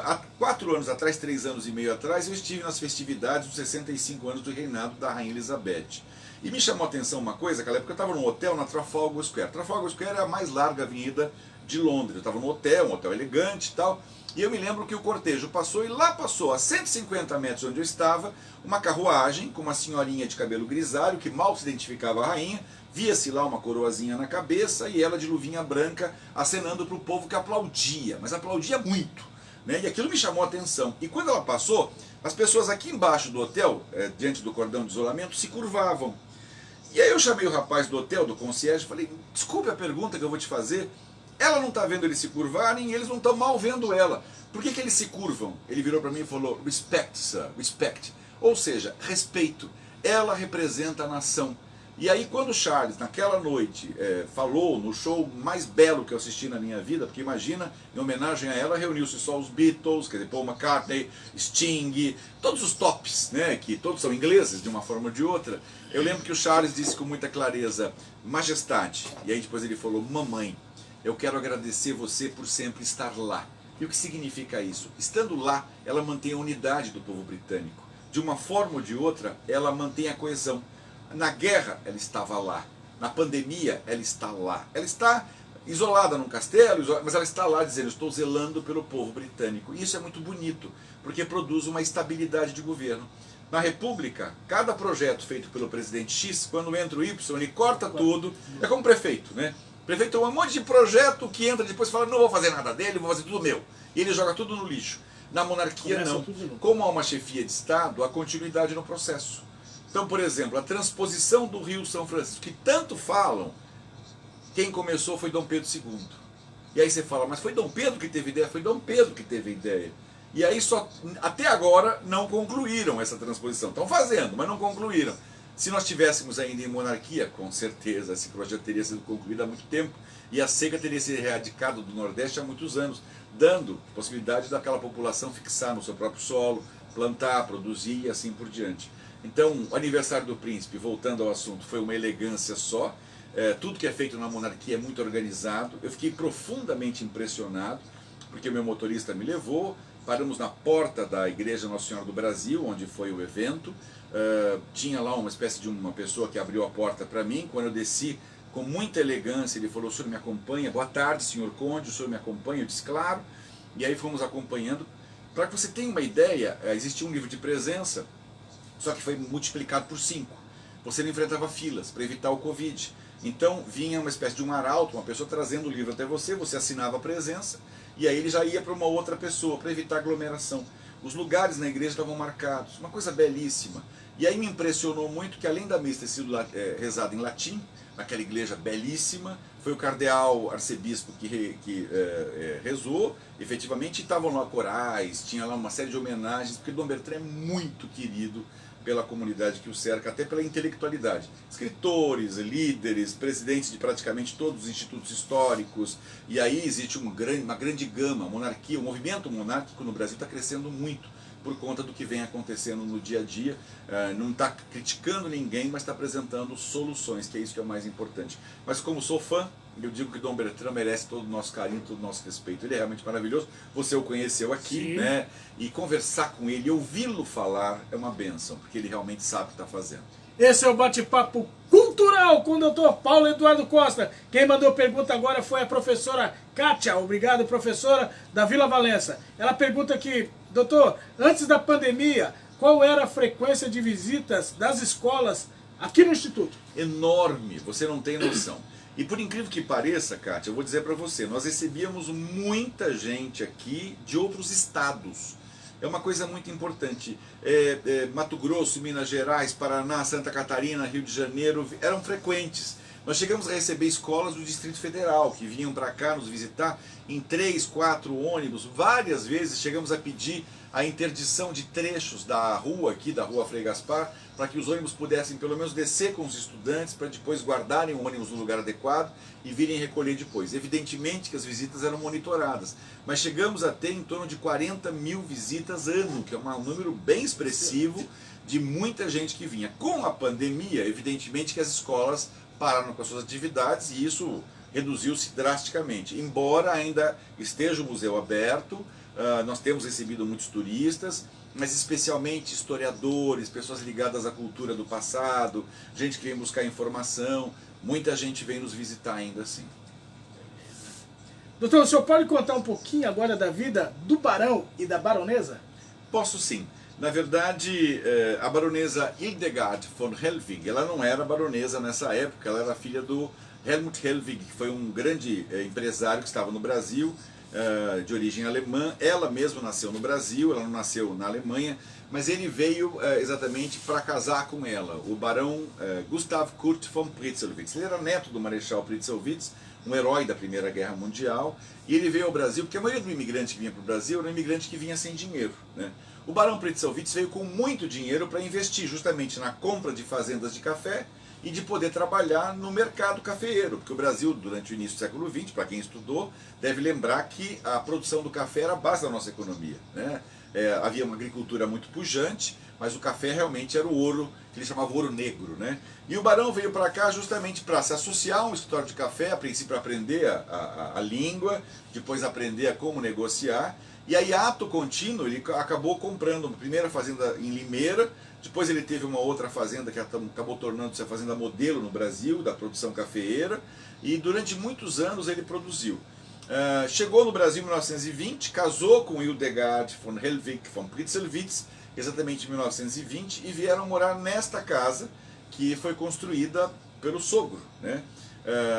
Há 4 anos atrás, 3 anos e meio atrás, eu estive nas festividades dos 65 anos do reinado da Rainha Elizabeth. E me chamou a atenção uma coisa, naquela época eu estava num hotel na Trafalgar Square. Trafalgar Square é a mais larga avenida de Londres. Eu estava num hotel, um hotel elegante e tal. E eu me lembro que o cortejo passou, e lá passou, a 150 metros onde eu estava, uma carruagem com uma senhorinha de cabelo grisalho, que mal se identificava a rainha, via-se lá uma coroazinha na cabeça e ela de luvinha branca acenando para o povo que aplaudia, mas aplaudia muito, né? E aquilo me chamou a atenção. E quando ela passou, as pessoas aqui embaixo do hotel, diante do cordão de isolamento, se curvavam. E aí eu chamei o rapaz do hotel, do concierge, e falei, desculpe a pergunta que eu vou te fazer, ela não está vendo eles se curvarem e eles não estão mal vendo ela. Por que eles se curvam? Ele virou para mim e falou, respect, sir, respect. Ou seja, respeito. Ela representa a nação. E aí quando o Charles, naquela noite, falou no show mais belo que eu assisti na minha vida, porque imagina, em homenagem a ela, reuniu-se só os Beatles, quer dizer, Paul McCartney, Sting, todos os tops, né, que todos são ingleses de uma forma ou de outra. Eu lembro que o Charles disse com muita clareza, majestade, e aí depois ele falou, mamãe, eu quero agradecer você por sempre estar lá. E o que significa isso? Estando lá, ela mantém a unidade do povo britânico. De uma forma ou de outra, ela mantém a coesão. Na guerra, ela estava lá. Na pandemia, ela está lá. Ela está isolada num castelo, mas ela está lá dizendo, estou zelando pelo povo britânico. E isso é muito bonito, porque produz uma estabilidade de governo. Na República, cada projeto feito pelo presidente X, quando entra o Y, ele corta tudo. É como prefeito, né? O prefeito tem um monte de projeto que entra depois e fala, não vou fazer nada dele, vou fazer tudo meu. E ele joga tudo no lixo. Na monarquia, não. Como há uma chefia de Estado, há continuidade no processo. Então, por exemplo, a transposição do Rio São Francisco, que tanto falam, quem começou foi Dom Pedro II. E aí você fala, mas foi Dom Pedro que teve ideia? Foi Dom Pedro que teve a ideia. E aí só, até agora, não concluíram essa transposição. Estão fazendo, mas não concluíram. Se nós tivéssemos ainda em monarquia, com certeza esse projeto teria sido concluído há muito tempo e a seca teria sido erradicada do Nordeste há muitos anos, dando possibilidade daquela população fixar no seu próprio solo, plantar, produzir e assim por diante. Então, o aniversário do príncipe, voltando ao assunto, foi uma elegância só. Tudo que é feito na monarquia é muito organizado. Eu fiquei profundamente impressionado, porque meu motorista me levou, paramos na porta da Igreja Nossa Senhora do Brasil, onde foi o evento. Tinha lá uma espécie de uma pessoa que abriu a porta para mim. Quando eu desci, com muita elegância, ele falou, o senhor me acompanha? Boa tarde, senhor Conde, o senhor me acompanha? Eu disse, claro. E aí fomos acompanhando. Para que você tenha uma ideia, existia um livro de presença, só que foi multiplicado por 5. Você não enfrentava filas para evitar o Covid. Então vinha uma espécie de um arauto, uma pessoa trazendo o livro até você, você assinava a presença, e aí ele já ia para uma outra pessoa, para evitar aglomeração. Os lugares na igreja estavam marcados, uma coisa belíssima. E aí me impressionou muito que além da missa ter sido rezada em latim, naquela igreja belíssima, foi o cardeal arcebispo que rezou, efetivamente, estavam lá corais, tinha lá uma série de homenagens, porque Dom Bertrand é muito querido pela comunidade que o cerca, até pela intelectualidade. Escritores, líderes, presidentes de praticamente todos os institutos históricos, e aí existe uma grande gama, a monarquia, o movimento monárquico no Brasil está crescendo muito, por conta do que vem acontecendo no dia a dia, não está criticando ninguém, mas está apresentando soluções, que é isso que é o mais importante. Mas como sou fã, eu digo que Dom Bertrand merece todo o nosso carinho, todo o nosso respeito. Ele é realmente maravilhoso, você o conheceu aqui, né? E conversar com ele, ouvi-lo falar, é uma bênção, porque ele realmente sabe o que está fazendo. Esse é o bate-papo cultural com o Dr. Paulo Eduardo Costa. Quem mandou pergunta agora foi a professora Kátia, obrigado, professora da Vila Valença. Ela pergunta aqui, doutor, antes da pandemia, qual era a frequência de visitas das escolas aqui no Instituto? Enorme, você não tem noção. E por incrível que pareça, Kátia, eu vou dizer para você, nós recebíamos muita gente aqui de outros estados. É uma coisa muito importante. Mato Grosso, Minas Gerais, Paraná, Santa Catarina, Rio de Janeiro, eram frequentes. Nós chegamos a receber escolas do Distrito Federal, que vinham para cá nos visitar em 3, 4 ônibus. Várias vezes chegamos a pedir a interdição de trechos da rua aqui, da rua Frei Gaspar, para que os ônibus pudessem pelo menos descer com os estudantes, para depois guardarem o ônibus no lugar adequado e virem recolher depois. Evidentemente que as visitas eram monitoradas, mas chegamos a ter em torno de 40 mil visitas ano, que é um número bem expressivo de muita gente que vinha. Com a pandemia, evidentemente que as escolas pararam com as suas atividades e isso reduziu-se drasticamente. Embora ainda esteja o museu aberto, nós temos recebido muitos turistas, mas especialmente historiadores, pessoas ligadas à cultura do passado, gente que vem buscar informação, muita gente vem nos visitar ainda assim. Doutor, o senhor pode contar um pouquinho agora da vida do barão e da baronesa? Posso sim. Na verdade, a baronesa Hildegard von Hellwig, ela não era baronesa nessa época, ela era filha do Helmut Hellwig, que foi um grande empresário que estava no Brasil, de origem alemã. Ela mesma nasceu no Brasil, ela não nasceu na Alemanha, mas ele veio exatamente para casar com ela, o barão Gustav Kurt von Pritzelwitz. Ele era neto do Marechal Pritzelwitz, um herói da Primeira Guerra Mundial, e ele veio ao Brasil, porque a maioria do imigrante que vinha para o Brasil era um imigrante que vinha sem dinheiro, né? O barão Pritzelwitz veio com muito dinheiro para investir justamente na compra de fazendas de café e de poder trabalhar no mercado cafeeiro, porque o Brasil, durante o início do século XX, para quem estudou, deve lembrar que a produção do café era a base da nossa economia, né? Havia uma agricultura muito pujante, mas o café realmente era o ouro, que eles chamavam ouro negro, né? E o barão veio para cá justamente para se associar a um escritório de café, a princípio para aprender a língua, depois aprender a como negociar, e aí, ato contínuo, ele acabou comprando a primeira fazenda em Limeira, depois ele teve uma outra fazenda que acabou tornando-se a fazenda modelo no Brasil, da produção cafeeira, e durante muitos anos ele produziu. Chegou no Brasil em 1920, casou com Hildegard von Hellwig von Pritzelwitz, exatamente em 1920, e vieram morar nesta casa que foi construída pelo sogro, né?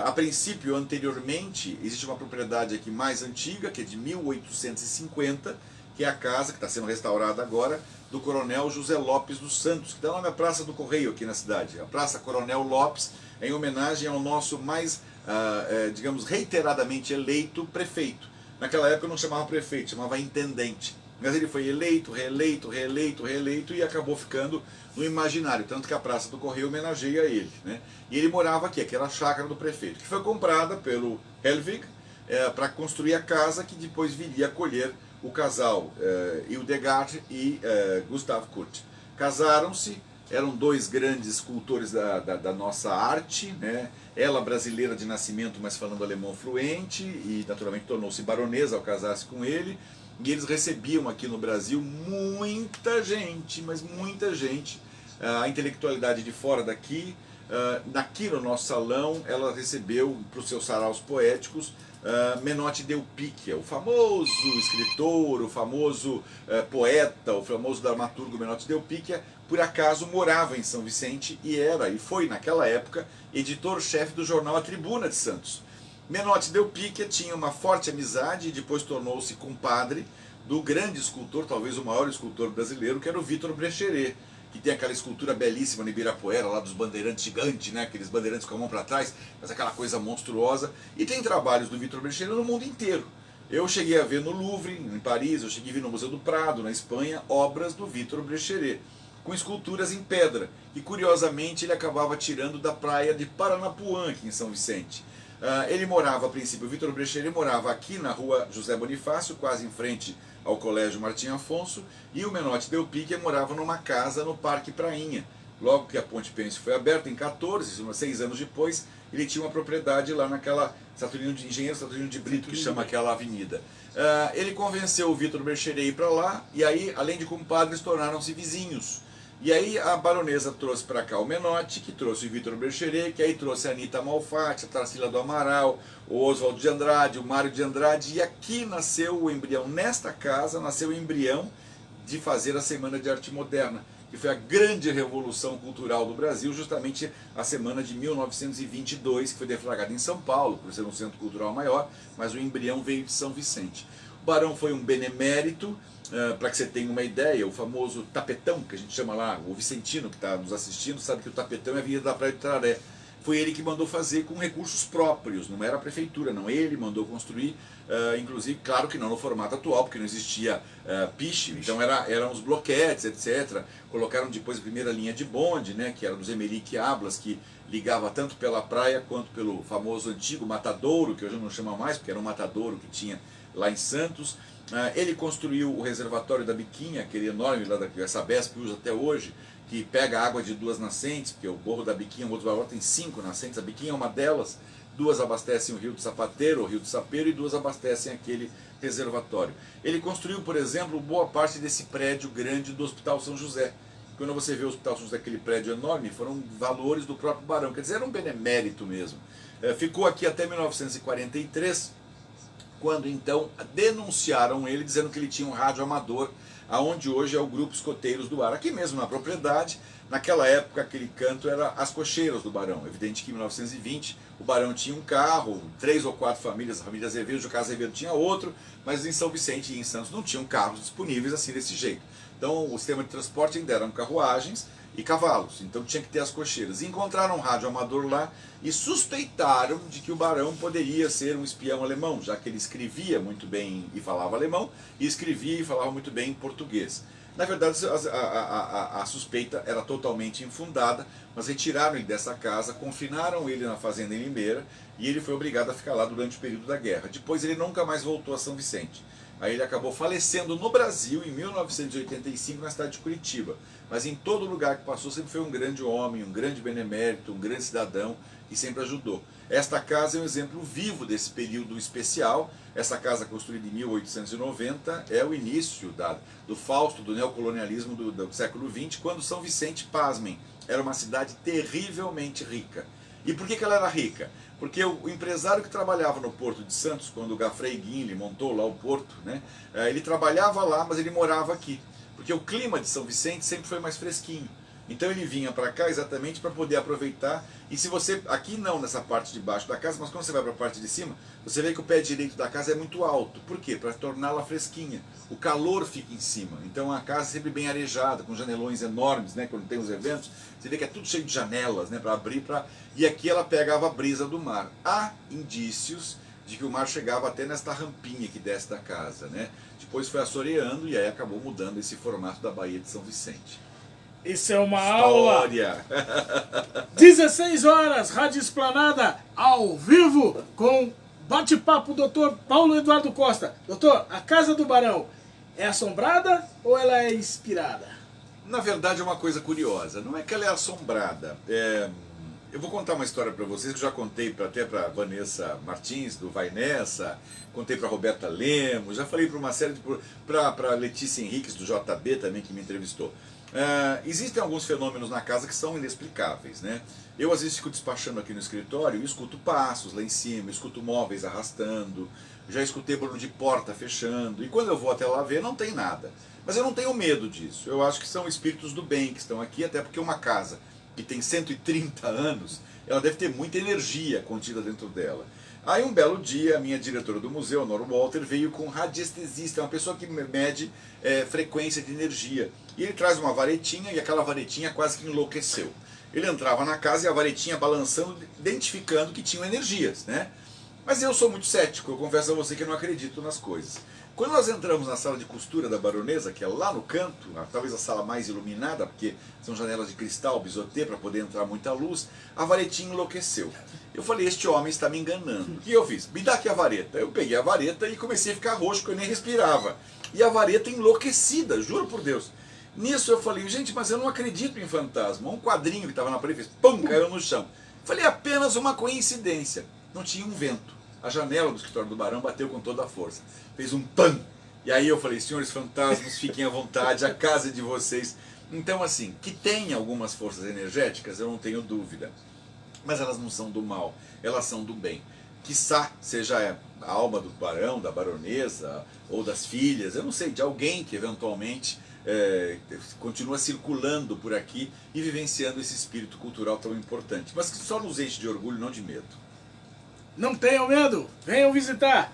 A princípio, anteriormente, existe uma propriedade aqui mais antiga, que é de 1850, que é a casa que está sendo restaurada agora, do coronel José Lopes dos Santos, que dá nome à Praça do Correio aqui na cidade. A Praça Coronel Lopes, em homenagem ao nosso mais, digamos, reiteradamente eleito prefeito. Naquela época não chamava prefeito, chamava intendente. Mas ele foi eleito, reeleito, reeleito, reeleito e acabou ficando no imaginário, tanto que a Praça do Correio homenageia ele, né? E ele morava aqui, que era a chácara do prefeito, que foi comprada pelo Hellwig para construir a casa que depois viria a acolher o casal Hildegard e Gustav Kurt. Casaram-se, eram dois grandes escultores da nossa arte, né? Ela brasileira de nascimento, mas falando alemão fluente, e naturalmente tornou-se baronesa ao casar-se com ele. E eles recebiam aqui no Brasil muita gente, mas muita gente, a intelectualidade de fora daqui. Aqui no nosso salão, ela recebeu para os seus saraus poéticos Menotti Del Picchia, o famoso escritor, o famoso poeta, o famoso dramaturgo Menotti Del Picchia, por acaso morava em São Vicente e foi naquela época editor-chefe do jornal A Tribuna de Santos. Menotti Del Picchia tinha uma forte amizade e depois tornou-se compadre do grande escultor, talvez o maior escultor brasileiro, que era o Vitor Brecheret, que tem aquela escultura belíssima no Ibirapuera, lá dos bandeirantes gigantes, né? Aqueles bandeirantes com a mão para trás, faz aquela coisa monstruosa. E tem trabalhos do Vitor Brecheret no mundo inteiro. Eu cheguei a ver no Louvre, em Paris, eu cheguei a ver no Museu do Prado, na Espanha, obras do Vitor Brecheret, com esculturas em pedra. E curiosamente ele acabava tirando da praia de Paranapuã, aqui em São Vicente. Ele morava, a princípio, o Vitor Brecheret morava aqui na rua José Bonifácio, quase em frente ao Colégio Martim Afonso, e o Menotti Del Picchia morava numa casa no Parque Prainha. Logo que a Ponte Pênsil foi aberta, em 14, 6 anos depois, ele tinha uma propriedade lá naquela Engenheiro Saturnino de Brito, que chama aquela avenida. Ele convenceu o Vitor Brecheret a ir para lá, e aí, além de compadres, tornaram-se vizinhos. E aí a baronesa trouxe para cá o Menotti, que trouxe o Vitor Brecheret, que aí trouxe a Anita Malfatti, a Tarsila do Amaral, o Oswaldo de Andrade, o Mário de Andrade, e aqui nasceu o embrião, nesta casa nasceu o embrião de fazer a Semana de Arte Moderna, que foi a grande revolução cultural do Brasil, justamente a semana de 1922, que foi deflagrada em São Paulo, por ser um centro cultural maior, mas o embrião veio de São Vicente. O barão foi um benemérito, para que você tenha uma ideia, o famoso tapetão, que a gente chama lá, o Vicentino que está nos assistindo, sabe que o tapetão é a Avenida da Praia de Tararé. Foi ele que mandou fazer com recursos próprios, não era a prefeitura, não. Ele mandou construir, inclusive, claro que não no formato atual, porque não existia piche, então eram os bloquetes, etc. Colocaram depois a primeira linha de bonde, né, que era dos Emerick Ablas, que ligava tanto pela praia quanto pelo famoso antigo matadouro, que hoje não chama mais, porque era um matadouro que tinha lá em Santos. Ele construiu o reservatório da Biquinha, aquele enorme lá da Sabesp, que usa até hoje, que pega água de 2 nascentes, porque o Morro da Biquinha, o outro valor tem 5 nascentes, a Biquinha é uma delas, duas abastecem o Rio do Sapateiro, o Rio do Sapeiro, e duas abastecem aquele reservatório. Ele construiu, por exemplo, boa parte desse prédio grande do Hospital São José. Quando você vê o Hospital São José, aquele prédio enorme, foram valores do próprio barão, quer dizer, era um benemérito mesmo. Ficou aqui até 1943, quando então denunciaram ele, dizendo que ele tinha um rádio amador, aonde hoje é o Grupo Escoteiros do Ar. Aqui mesmo na propriedade, naquela época aquele canto era as cocheiras do barão. Evidente que em 1920 o barão tinha um carro, 3 ou 4 famílias, a família Azevedo, o Carlos Azevedo tinha outro, mas em São Vicente e em Santos não tinham carros disponíveis assim desse jeito. Então o sistema de transporte ainda eram carruagens e cavalos, então tinha que ter as cocheiras. E encontraram um rádio amador lá e suspeitaram de que o barão poderia ser um espião alemão, já que ele escrevia muito bem e falava alemão, e escrevia e falava muito bem português. Na verdade, a suspeita era totalmente infundada, mas retiraram ele dessa casa, confinaram ele na fazenda em Limeira, e ele foi obrigado a ficar lá durante o período da guerra. Depois ele nunca mais voltou a São Vicente. Aí ele acabou falecendo no Brasil em 1985 na cidade de Curitiba. Mas em todo lugar que passou sempre foi um grande homem, um grande benemérito, um grande cidadão que sempre ajudou. Esta casa é um exemplo vivo desse período especial. Essa casa construída em 1890 é o início do Fausto, do neocolonialismo do século XX, quando São Vicente, pasmem, era uma cidade terrivelmente rica. E por que ela era rica? Porque o empresário que trabalhava no Porto de Santos, quando o Gafrey Guinle montou lá o porto, né, ele trabalhava lá, mas ele morava aqui. Porque o clima de São Vicente sempre foi mais fresquinho. Então ele vinha para cá exatamente para poder aproveitar. E se você, aqui não nessa parte de baixo da casa, mas quando você vai para a parte de cima, você vê que o pé direito da casa é muito alto. Por quê? Para torná-la fresquinha. O calor fica em cima. Então a casa é sempre bem arejada, com janelões enormes, né? Quando tem os eventos, você vê que é tudo cheio de janelas, né? Para abrir, e aqui ela pegava a brisa do mar. Há indícios de que o mar chegava até nesta rampinha que desce da casa, né? Depois foi assoreando e aí acabou mudando esse formato da Baía de São Vicente. Isso é uma História. Aula. 16 horas, Rádio Esplanada, ao vivo, com bate-papo, doutor Paulo Eduardo Costa. Doutor, a Casa do Barão é assombrada ou ela é inspirada? Na verdade é uma coisa curiosa, não é que ela é assombrada. Eu vou contar uma história para vocês que eu já contei até para Vanessa Martins, do Vai Nessa, contei para Roberta Lemos, já falei para uma série para Letícia Henriques, do JB também, que me entrevistou. Existem alguns fenômenos na casa que são inexplicáveis, né? Eu às vezes fico despachando aqui no escritório e escuto passos lá em cima, escuto móveis arrastando, já escutei barulho de porta fechando, e quando eu vou até lá ver não tem nada. Mas eu não tenho medo disso, eu acho que são espíritos do bem que estão aqui, até porque uma casa que tem 130 anos, ela deve ter muita energia contida dentro dela. Aí um belo dia, a minha diretora do museu, a Nora Walter, veio com um radiestesista, uma pessoa que mede frequência de energia. E ele traz uma varetinha e aquela varetinha quase que enlouqueceu. Ele entrava na casa e a varetinha balançando, identificando que tinham energias, né? Mas eu sou muito cético, eu confesso a você que eu não acredito nas coisas. Quando nós entramos na sala de costura da baronesa, que é lá no canto, talvez a sala mais iluminada, porque são janelas de cristal, bisotê, para poder entrar muita luz, a varetinha enlouqueceu. Eu falei, este homem está me enganando. O que eu fiz? Me dá aqui a vareta. Eu peguei a vareta e comecei a ficar roxo, porque eu nem respirava. E a vareta enlouquecida, juro por Deus. Nisso eu falei, gente, mas eu não acredito em fantasma. Um quadrinho que estava na parede fez, pum, caiu no chão. Falei, apenas uma coincidência. Não tinha um vento. A janela do escritório do Barão bateu com toda a força. Fez um pam. E aí eu falei, senhores fantasmas, fiquem à vontade, a casa é de vocês. Então assim, que tem algumas forças energéticas, eu não tenho dúvida. Mas elas não são do mal, elas são do bem. Quiçá seja a alma do barão, da baronesa, ou das filhas, eu não sei, de alguém que eventualmente continua circulando por aqui e vivenciando esse espírito cultural tão importante. Mas que só nos enche de orgulho, não de medo. Não tenham medo, venham visitar.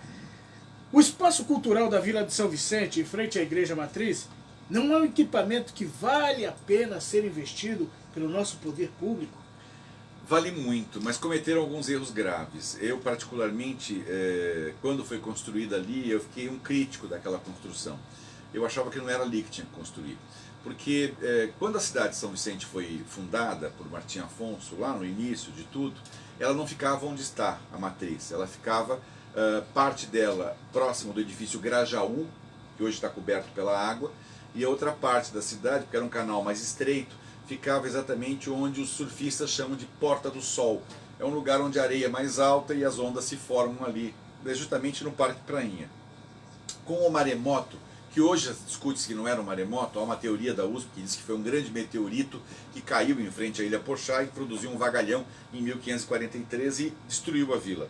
O Espaço Cultural da Vila de São Vicente, em frente à Igreja Matriz, não é um equipamento que vale a pena ser investido pelo nosso poder público? Vale muito, mas cometeram alguns erros graves. Eu, particularmente, quando foi construída ali, eu fiquei um crítico daquela construção. Eu achava que não era ali que tinha que construir. Porque quando a cidade de São Vicente foi fundada por Martim Afonso, lá no início de tudo, ela não ficava onde está a matriz. Ela ficava, parte dela, próximo do edifício Grajaú, que hoje está coberto pela água, e a outra parte da cidade, porque era um canal mais estreito, ficava exatamente onde os surfistas chamam de Porta do Sol, é um lugar onde a areia é mais alta e as ondas se formam ali, justamente no Parque Prainha. Com o maremoto, que hoje discute-se que não era um maremoto, há uma teoria da USP que diz que foi um grande meteorito que caiu em frente à Ilha Pochá e produziu um vagalhão em 1543 e destruiu a vila.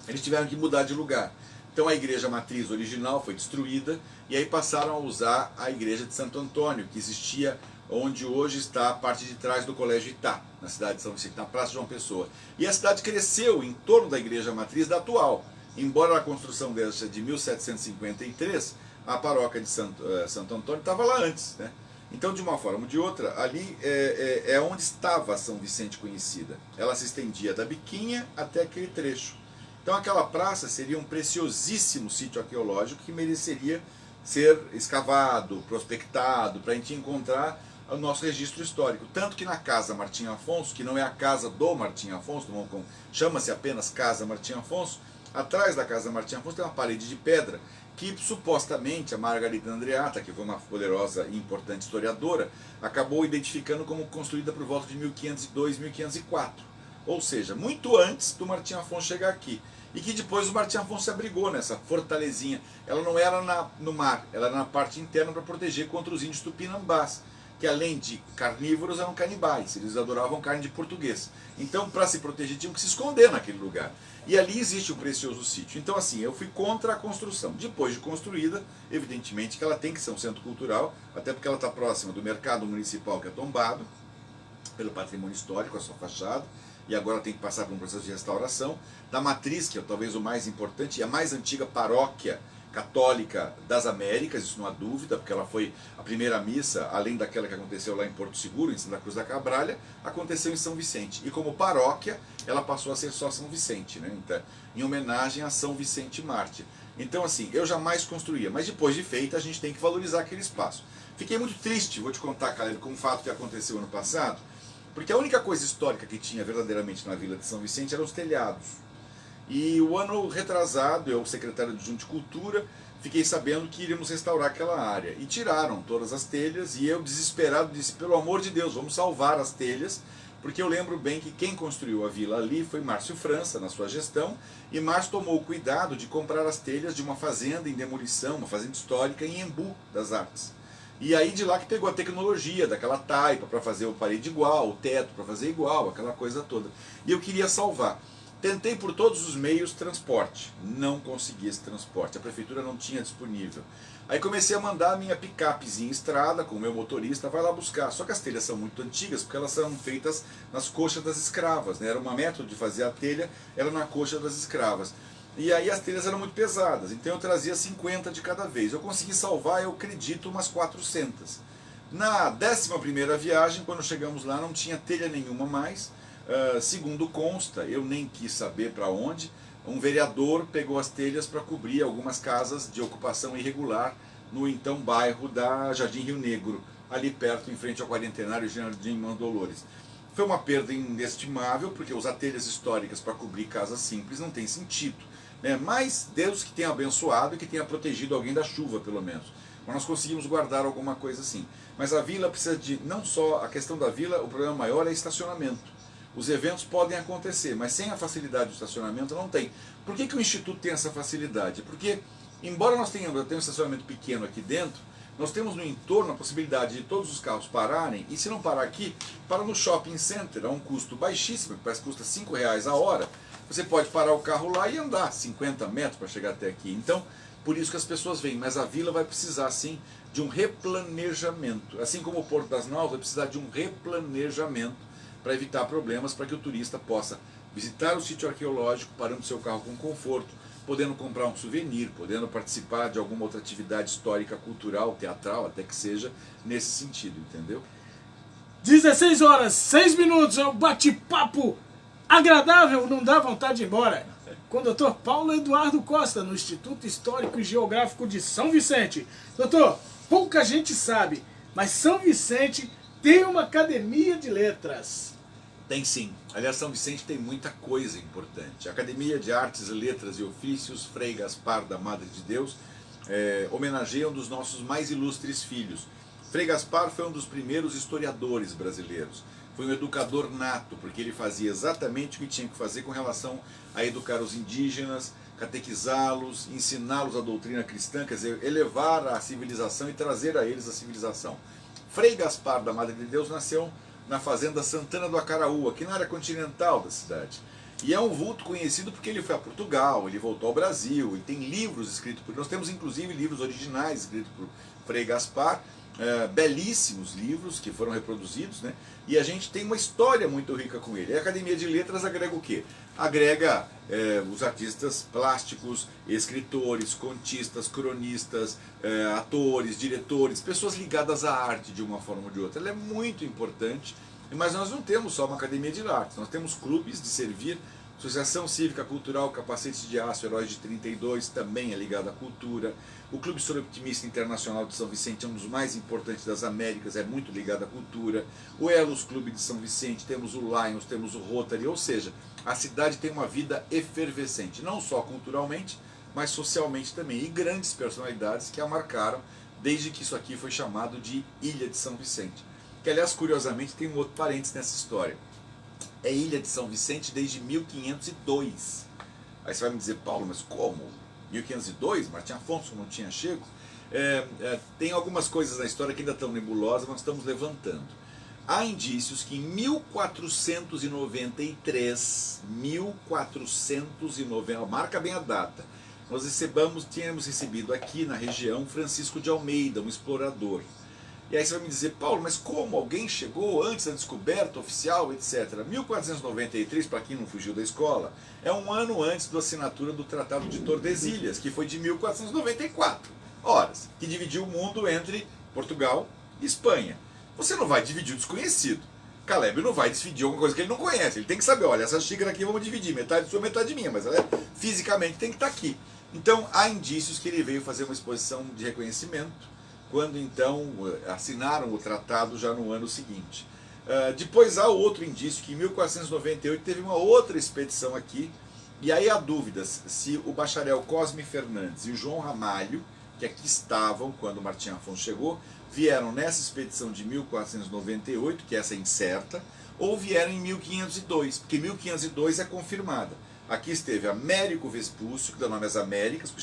Eles tiveram que mudar de lugar. Então a igreja matriz original foi destruída e aí passaram a usar a igreja de Santo Antônio, que existia onde hoje está a parte de trás do Colégio Itá, na cidade de São Vicente, na Praça João Pessoa. E a cidade cresceu em torno da igreja matriz da atual. Embora a construção dela seja de 1753, a paróquia de Santo Antônio estava lá antes, né? Então, de uma forma ou de outra, ali é onde estava a São Vicente conhecida. Ela se estendia da Biquinha até aquele trecho. Então aquela praça seria um preciosíssimo sítio arqueológico que mereceria ser escavado, prospectado, para a gente encontrar o nosso registro histórico. Tanto que na Casa Martim Afonso, que não é a casa do Martim Afonso, chama-se apenas Casa Martim Afonso, atrás da Casa Martim Afonso tem uma parede de pedra que supostamente a Margarida Andreatta, que foi uma poderosa e importante historiadora, acabou identificando como construída por volta de 1502, 1504. Ou seja, muito antes do Martim Afonso chegar aqui. E que depois o Martim Afonso se abrigou nessa fortalezinha. Ela não era no mar, ela era na parte interna para proteger contra os índios tupinambás, que além de carnívoros eram canibais, eles adoravam carne de português. Então, para se proteger, tinham que se esconder naquele lugar. E ali existe um precioso sítio. Então, assim, eu fui contra a construção. Depois de construída, evidentemente que ela tem que ser um centro cultural, até porque ela está próxima do mercado municipal, que é tombado pelo patrimônio histórico, a sua fachada, e agora tem que passar por um processo de restauração, da matriz, que é talvez o mais importante, e a mais antiga paróquia católica das Américas, isso não há dúvida, porque ela foi a primeira missa, além daquela que aconteceu lá em Porto Seguro, em Santa Cruz da Cabralha, aconteceu em São Vicente. E como paróquia, ela passou a ser só São Vicente, né? Então, em homenagem a São Vicente Mártir. Então, assim, eu jamais construía, mas depois de feita, a gente tem que valorizar aquele espaço. Fiquei muito triste, vou te contar, Caleb, com um fato que aconteceu ano passado, porque a única coisa histórica que tinha verdadeiramente na Vila de São Vicente eram os telhados. E o ano retrasado, eu, secretário adjunto de Cultura, fiquei sabendo que iríamos restaurar aquela área. E tiraram todas as telhas e eu, desesperado, disse, pelo amor de Deus, vamos salvar as telhas, porque eu lembro bem que quem construiu a vila ali foi Márcio França, na sua gestão, e Márcio tomou o cuidado de comprar as telhas de uma fazenda em demolição, uma fazenda histórica em Embu das Artes. E aí de lá que pegou a tecnologia daquela taipa para fazer o parede igual, o teto para fazer igual, aquela coisa toda. E eu queria salvar. Tentei por todos os meios transporte, não consegui esse transporte, a prefeitura não tinha disponível. Aí comecei a mandar a minha picapezinha em estrada, com o meu motorista, vai lá buscar. Só que as telhas são muito antigas, porque elas são feitas nas coxas das escravas, né? Era uma método de fazer a telha, era na coxa das escravas. E aí as telhas eram muito pesadas, então eu trazia 50 de cada vez. Eu consegui salvar, eu acredito, umas 400. Na 11ª viagem, quando chegamos lá, não tinha telha nenhuma mais. Segundo consta, eu nem quis saber para onde, um vereador pegou as telhas para cobrir algumas casas de ocupação irregular no então bairro da Jardim Rio Negro, ali perto, em frente ao Quarentenário Jardim Mandolores. Foi uma perda inestimável, porque usar telhas históricas para cobrir casas simples não tem sentido, né? Mas Deus que tenha abençoado e que tenha protegido alguém da chuva, pelo menos. Mas nós conseguimos guardar alguma coisa assim. Mas a vila precisa de, não só a questão da vila, o problema maior é estacionamento. Os eventos podem acontecer, mas sem a facilidade do estacionamento não tem. Por que o Instituto tem essa facilidade? Porque, embora nós tenhamos um estacionamento pequeno aqui dentro, nós temos no entorno a possibilidade de todos os carros pararem, e se não parar aqui, para no shopping center, a um custo baixíssimo, que parece que custa R$5 a hora, você pode parar o carro lá e andar 50 metros para chegar até aqui. Então, por isso que as pessoas vêm, mas a vila vai precisar, sim, de um replanejamento. Assim como o Porto das Novas vai precisar de um replanejamento para evitar problemas, para que o turista possa visitar o sítio arqueológico, parando seu carro com conforto, podendo comprar um souvenir, podendo participar de alguma outra atividade histórica, cultural, teatral, até que seja nesse sentido, entendeu? 16 horas, 6 minutos, é um bate-papo agradável, não dá vontade de ir embora. Com o Dr. Paulo Eduardo Costa, no Instituto Histórico e Geográfico de São Vicente. Doutor, pouca gente sabe, mas São Vicente tem uma academia de letras. Tem sim. Aliás, São Vicente tem muita coisa importante. A Academia de Artes, Letras e Ofícios Frei Gaspar da Madre de Deus homenageia um dos nossos mais ilustres filhos. Frei Gaspar foi um dos primeiros historiadores brasileiros. foi um educador nato, porque ele fazia exatamente o que tinha que fazer com relação a educar os indígenas, catequizá-los, ensiná-los a doutrina cristã, quer dizer, elevar a civilização e trazer a eles a civilização. Frei Gaspar da Madre de Deus nasceu na fazenda Santana do Acaraú, aqui na área continental da cidade. E é um vulto conhecido porque ele foi a Portugal, ele voltou ao Brasil, ele tem livros escritos por... Nós temos inclusive livros originais escritos por Frei Gaspar, belíssimos livros que foram reproduzidos, né? E a gente tem uma história muito rica com ele. A Academia de Letras agrega o quê? Agrega os artistas plásticos, escritores, contistas, cronistas, atores, diretores, pessoas ligadas à arte de uma forma ou de outra. Ela é muito importante, mas nós não temos só uma Academia de Artes, nós temos clubes de servir. Associação Cívica Cultural Capacetes de Aço, Heróis de 32, também é ligado à cultura. O Clube Soroptimista Internacional de São Vicente é um dos mais importantes das Américas, é muito ligado à cultura. O Elos Clube de São Vicente, temos o Lions, temos o Rotary, ou seja, a cidade tem uma vida efervescente, não só culturalmente, mas socialmente também. E grandes personalidades que a marcaram desde que isso aqui foi chamado de Ilha de São Vicente. Que, aliás, curiosamente, tem um outro parênteses nessa história. É Ilha de São Vicente desde 1502. Aí você vai me dizer, Paulo, mas como? 1502? Martim Afonso não tinha chego? Tem algumas coisas na história que ainda estão nebulosas, mas estamos levantando. Há indícios que em 1493, marca bem a data, nós tínhamos recebido aqui na região Francisco de Almeida, um explorador. E aí você vai me dizer, Paulo, mas como? Alguém chegou antes da descoberta oficial, etc. 1493, para quem não fugiu da escola, é um ano antes da assinatura do Tratado de Tordesilhas, que foi de 1494. Horas, que dividiu o mundo entre Portugal e Espanha. Você não vai dividir o desconhecido. Caleb não vai dividir alguma coisa que ele não conhece. Ele tem que saber, olha, essa xícara aqui vamos dividir, metade sua, metade minha, mas ela fisicamente tem que estar aqui. Então, há indícios que ele veio fazer uma exposição de reconhecimento, quando então assinaram o tratado já no ano seguinte. Depois há outro indício que em 1498 teve uma outra expedição aqui, e aí há dúvidas se o bacharel Cosme Fernandes e o João Ramalho, que aqui estavam quando Martim Afonso chegou, vieram nessa expedição de 1498, que essa é incerta, ou vieram em 1502, porque 1502 é confirmada. Aqui esteve Américo Vespúcio, que dá nome às Américas, que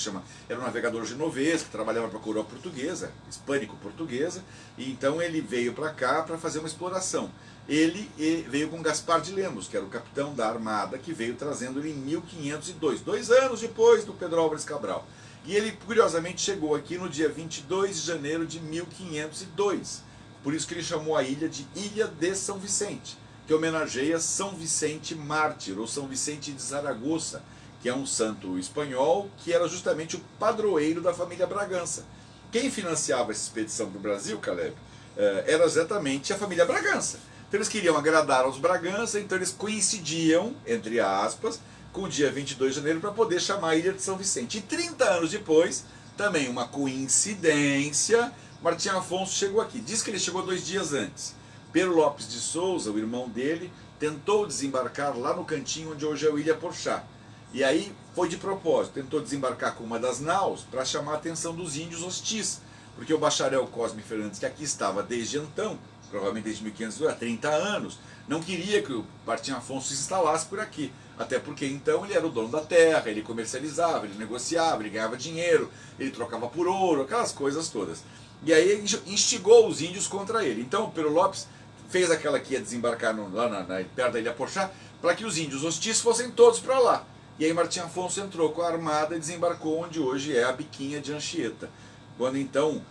era um navegador genovês, que trabalhava para a coroa portuguesa, hispânico-portuguesa, e então ele veio para cá para fazer uma exploração. Ele veio com Gaspar de Lemos, que era o capitão da armada, que veio trazendo ele em 1502, 2 anos depois do Pedro Álvares Cabral. E ele, curiosamente, chegou aqui no dia 22 de janeiro de 1502, por isso que ele chamou a ilha de Ilha de São Vicente, que homenageia São Vicente Mártir, ou São Vicente de Zaragoza, que é um santo espanhol, que era justamente o padroeiro da família Bragança. Quem financiava essa expedição para o Brasil, Caleb, era exatamente a família Bragança. Então eles queriam agradar aos Bragança, então eles coincidiam, entre aspas, com o dia 22 de janeiro para poder chamar a Ilha de São Vicente. E 30 anos depois, também uma coincidência, Martim Afonso chegou aqui. Diz que ele chegou 2 dias antes. Pedro Lopes de Souza, o irmão dele, tentou desembarcar lá no cantinho onde hoje é o Ilha Porchá. E aí foi de propósito, tentou desembarcar com uma das naus para chamar a atenção dos índios hostis, porque o bacharel Cosme Fernandes, que aqui estava desde então, provavelmente desde 1500, há 30 anos, não queria que o Martim Afonso se instalasse por aqui. Até porque então ele era o dono da terra, ele comercializava, ele negociava, ele ganhava dinheiro, ele trocava por ouro, aquelas coisas todas. E aí ele instigou os índios contra ele. Então o Pedro Lopes fez aquela que ia desembarcar lá perto da Ilha Porchá, para que os índios hostis fossem todos para lá. E aí Martim Afonso entrou com a armada e desembarcou onde hoje é a Biquinha de Anchieta. Quando então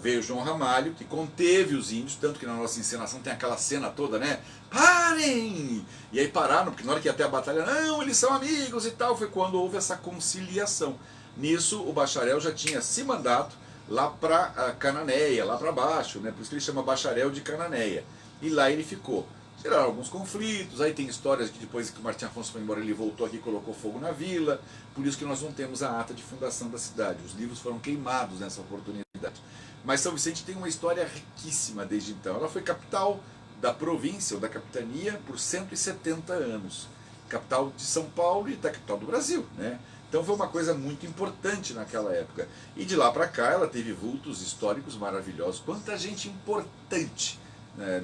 veio João Ramalho, que conteve os índios, tanto que na nossa encenação tem aquela cena toda, né? Parem! E aí pararam, porque na hora que ia até a batalha, não, eles são amigos e tal, foi quando houve essa conciliação. Nisso o bacharel já tinha se mandado lá para Cananéia, lá para baixo, né? Por isso que ele chama bacharel de Cananéia. E lá ele ficou. Geraram alguns conflitos, aí tem histórias que depois que o Martim Afonso foi embora, ele voltou aqui e colocou fogo na vila, por isso que nós não temos a ata de fundação da cidade. Os livros foram queimados nessa oportunidade. Mas São Vicente tem uma história riquíssima desde então. Ela foi capital da província, ou da capitania, por 170 anos. Capital de São Paulo e da capital do Brasil, né? Então foi uma coisa muito importante naquela época. E de lá para cá ela teve vultos históricos maravilhosos. Quanta gente importante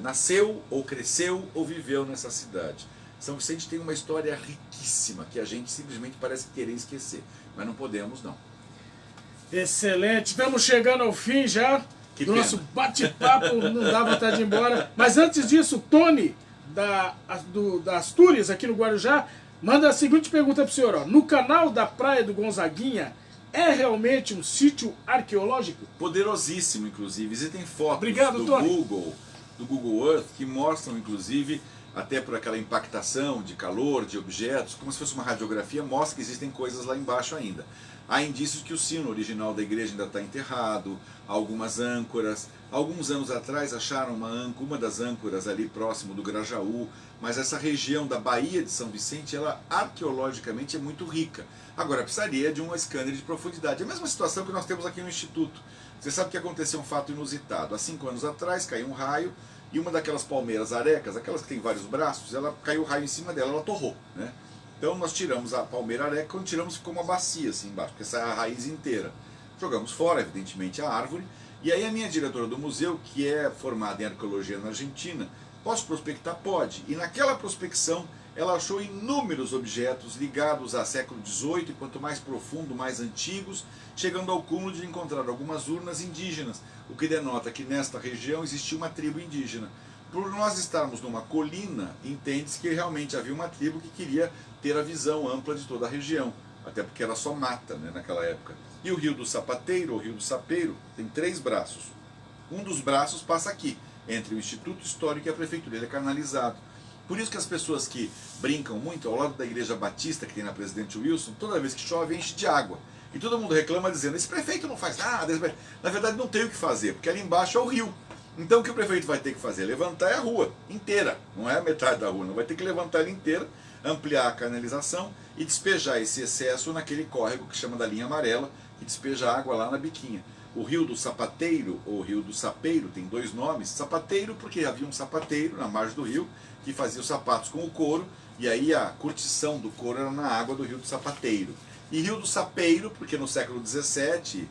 nasceu, ou cresceu, ou viveu nessa cidade. São Vicente tem uma história riquíssima que a gente simplesmente parece querer esquecer, mas não podemos não. Excelente, estamos chegando ao fim já Que do pena. nosso bate-papo, não dá vontade de ir embora. Mas antes disso, Tony, da Astúrias, aqui no Guarujá, manda a seguinte pergunta para o senhor. Ó. No canal da Praia do Gonzaguinha, é realmente um sítio arqueológico? Poderosíssimo, inclusive. Existem fotos Obrigado, Tony. do Google Earth que mostram, inclusive, até por aquela impactação de calor, de objetos, como se fosse uma radiografia, mostra que existem coisas lá embaixo ainda. Há indícios que o sino original da igreja ainda está enterrado, algumas âncoras. Alguns anos atrás acharam uma das âncoras ali próximo do Grajaú, mas essa região da Baía de São Vicente, ela arqueologicamente é muito rica. Agora, precisaria de um scanner de profundidade. É a mesma situação que nós temos aqui no Instituto. Você sabe que aconteceu um fato inusitado. Há 5 anos atrás caiu um raio e uma daquelas palmeiras arecas, aquelas que tem vários braços, ela caiu o raio em cima dela, ela torrou, né? Então nós tiramos a palmeira areca, quando tiramos ficou uma bacia assim embaixo, porque sai a raiz inteira. Jogamos fora, evidentemente, a árvore. E aí a minha diretora do museu, que é formada em arqueologia na Argentina, posso prospectar? Pode. E naquela prospecção ela achou inúmeros objetos ligados a século XVIII, e quanto mais profundo, mais antigos, chegando ao cúmulo de encontrar algumas urnas indígenas, o que denota que nesta região existia uma tribo indígena. Por nós estarmos numa colina, entende-se que realmente havia uma tribo que queria ter a visão ampla de toda a região, até porque era só mata, né, naquela época. E o Rio do Sapateiro, ou Rio do Sapeiro, tem 3 braços. Um dos braços passa aqui, entre o Instituto Histórico e a Prefeitura, ele é canalizado. Por isso que as pessoas que brincam muito, ao lado da Igreja Batista, que tem na Presidente Wilson, toda vez que chove enche de água. E todo mundo reclama dizendo, esse prefeito não faz nada. Na verdade não tem o que fazer, porque ali embaixo é o rio. Então o que o prefeito vai ter que fazer? Levantar a rua inteira, não é a metade da rua, não vai ter que levantar ela inteira, ampliar a canalização e despejar esse excesso naquele córrego que chama da linha amarela, que despeja água lá na biquinha. O Rio do Sapateiro, ou Rio do Sapeiro, tem 2 nomes. Sapateiro porque havia um sapateiro na margem do rio que fazia os sapatos com o couro, e aí a curtição do couro era na água do Rio do Sapateiro. E Rio do Sapeiro porque no século XVII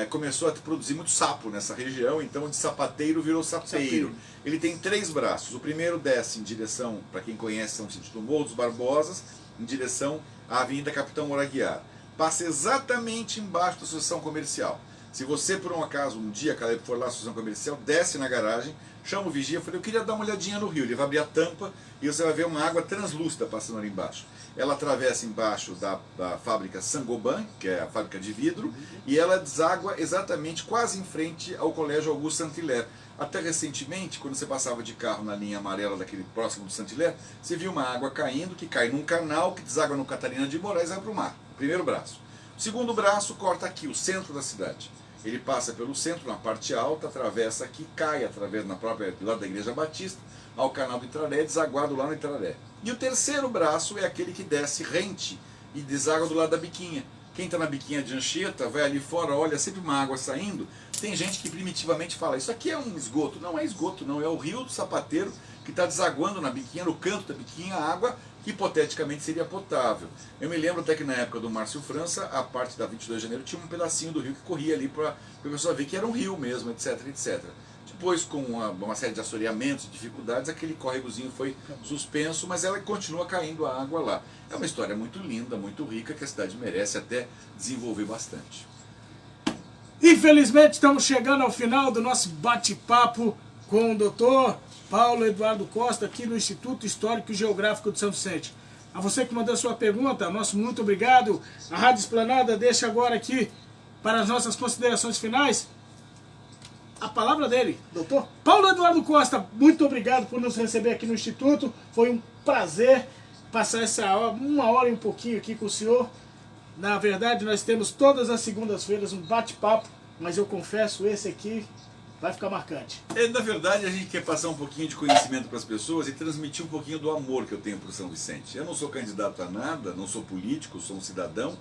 começou a produzir muito sapo nessa região, então de sapateiro virou sapeiro. Ele tem 3 braços. O primeiro desce em direção, para quem conhece São Vicente do Morro dos Barbosas, em direção à Avenida Capitão Moraguiar. Passa exatamente embaixo da associação comercial. Se você, por um acaso, um dia, Caleb, for lá à associação comercial, desce na garagem, chama o vigia e fala, eu queria dar uma olhadinha no rio. Ele vai abrir a tampa e você vai ver uma água translúcida passando ali embaixo. Ela atravessa embaixo da fábrica Sangoban, que é a fábrica de vidro, e ela deságua exatamente quase em frente ao Colégio Augusto Saint-Hilaire. Até recentemente, quando você passava de carro na linha amarela daquele próximo do Saint-Hilaire, você viu uma água caindo, que cai num canal, que deságua no Catarina de Moraes e vai para o mar. O primeiro braço. O segundo braço corta aqui, o centro da cidade. Ele passa pelo centro, na parte alta, atravessa aqui, cai através na própria do lado da Igreja Batista, ao canal do Itararé, desaguado lá no Itararé. E o terceiro braço é aquele que desce rente e deságua do lado da biquinha. Quem está na biquinha de Anchieta, vai ali fora, olha sempre uma água saindo. Tem gente que primitivamente fala, isso aqui é um esgoto. Não é esgoto, não, é o Rio do Sapateiro que está desaguando na biquinha, no canto da biquinha, a água que hipoteticamente seria potável. Eu me lembro até que na época do Márcio França, a parte da 22 de janeiro tinha um pedacinho do rio que corria ali para a pessoa ver que era um rio mesmo, etc, etc. Depois, com uma série de assoreamentos e dificuldades, aquele córregozinho foi suspenso, mas ela continua caindo a água lá. É uma história muito linda, muito rica, que a cidade merece até desenvolver bastante. Infelizmente, estamos chegando ao final do nosso bate-papo com o doutor Paulo Eduardo Costa, aqui no Instituto Histórico e Geográfico de São Vicente. A você que mandou a sua pergunta, nosso muito obrigado. A Rádio Esplanada deixa agora aqui, para as nossas considerações finais, a palavra dele, doutor Paulo Eduardo Costa. Muito obrigado por nos receber aqui no Instituto. Foi um prazer passar essa hora, 1 hora e um pouquinho aqui com o senhor. Na verdade, nós temos todas as segundas-feiras um bate-papo, mas eu confesso, esse aqui vai ficar marcante. Na verdade, a gente quer passar um pouquinho de conhecimento para as pessoas e transmitir um pouquinho do amor que eu tenho por São Vicente. Eu não sou candidato a nada, não sou político, sou um cidadão,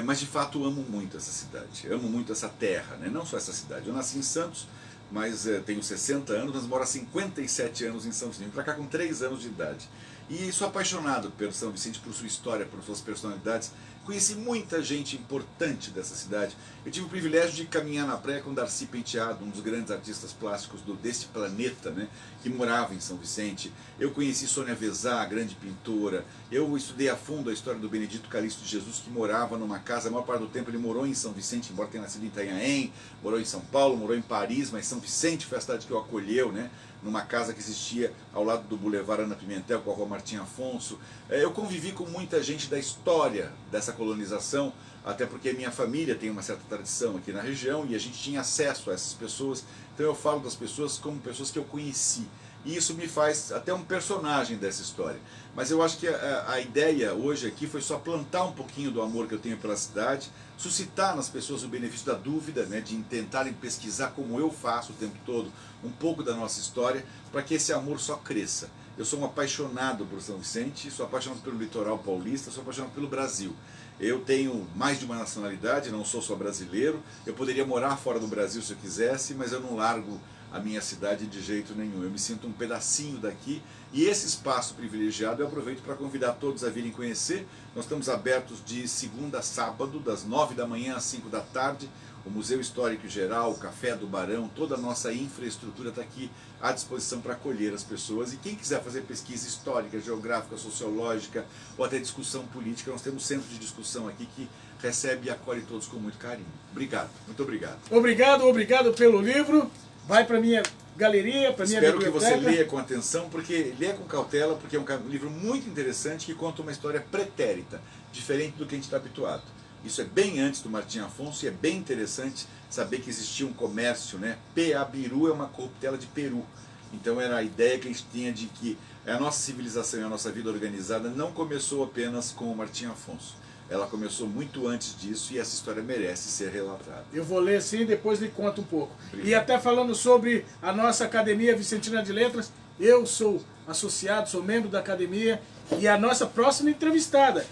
mas de fato amo muito essa cidade, amo muito essa terra, né? Não só essa cidade. Eu nasci em Santos, mas tenho 60 anos, mas moro há 57 anos em São Vicente, vim para cá com 3 anos de idade. E sou apaixonado pelo São Vicente, por sua história, por suas personalidades. Conheci muita gente importante dessa cidade. Eu tive o privilégio de caminhar na praia com Darcy Penteado, um dos grandes artistas plásticos deste planeta, né, que morava em São Vicente. Eu conheci Sônia Vezá, a grande pintora. Eu estudei a fundo a história do Benedito Calixto de Jesus, que morava numa casa, a maior parte do tempo ele morou em São Vicente, embora tenha nascido em Itanhaém, morou em São Paulo, morou em Paris, mas São Vicente foi a cidade que o acolheu, né, numa casa que existia ao lado do Boulevard Ana Pimentel, com a Rua Martim Afonso. Eu convivi com muita gente da história dessa colonização, até porque minha família tem uma certa tradição aqui na região e a gente tinha acesso a essas pessoas. Então eu falo das pessoas como pessoas que eu conheci. E isso me faz até um personagem dessa história. Mas eu acho que a ideia hoje aqui foi só plantar um pouquinho do amor que eu tenho pela cidade, suscitar nas pessoas o benefício da dúvida, né, de tentarem pesquisar como eu faço o tempo todo, um pouco da nossa história, para que esse amor só cresça. Eu sou um apaixonado por São Vicente, sou apaixonado pelo litoral paulista, sou apaixonado pelo Brasil. Eu tenho mais de uma nacionalidade, não sou só brasileiro. Eu poderia morar fora do Brasil se eu quisesse, mas eu não largo a minha cidade de jeito nenhum. Eu me sinto um pedacinho daqui e esse espaço privilegiado eu aproveito para convidar todos a virem conhecer. Nós estamos abertos de segunda a sábado, das 9 da manhã às 5 da tarde. O Museu Histórico Geral, o Café do Barão, toda a nossa infraestrutura está aqui à disposição para acolher as pessoas. E quem quiser fazer pesquisa histórica, geográfica, sociológica ou até discussão política, nós temos um centro de discussão aqui que recebe e acolhe todos com muito carinho. Obrigado, muito obrigado. Obrigado pelo livro. Vai para minha galeria, para minha biblioteca. Espero que você leia com atenção, porque leia com cautela, porque é um livro muito interessante que conta uma história pretérita, diferente do que a gente está habituado. Isso é bem antes do Martim Afonso e é bem interessante saber que existia um comércio, né? Peabiru é uma corruptela de Peru. Então era a ideia que a gente tinha de que a nossa civilização e a nossa vida organizada não começou apenas com o Martim Afonso. Ela começou muito antes disso e essa história merece ser relatada. Eu vou ler sim e depois lhe conto um pouco. Obrigado. E até falando sobre a nossa Academia Vicentina de Letras, eu sou associado, sou membro da Academia e a nossa próxima entrevistada.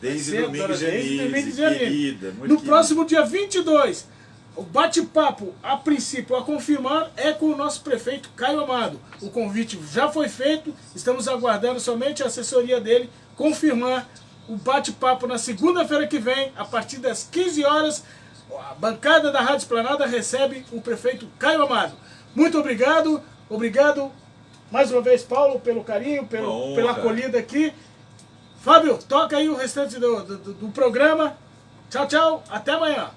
Deise Domingues Genise, querida. No próximo dia 22, o bate-papo, a princípio, a confirmar, é com o nosso prefeito Caio Amado. O convite já foi feito, estamos aguardando somente a assessoria dele confirmar o bate-papo na segunda-feira que vem, a partir das 15 horas. A bancada da Rádio Esplanada recebe o prefeito Caio Amado. Muito obrigado, obrigado mais uma vez, Paulo, pelo carinho, pela acolhida aqui. Fábio, toca aí o restante do programa. Tchau, tchau, até amanhã.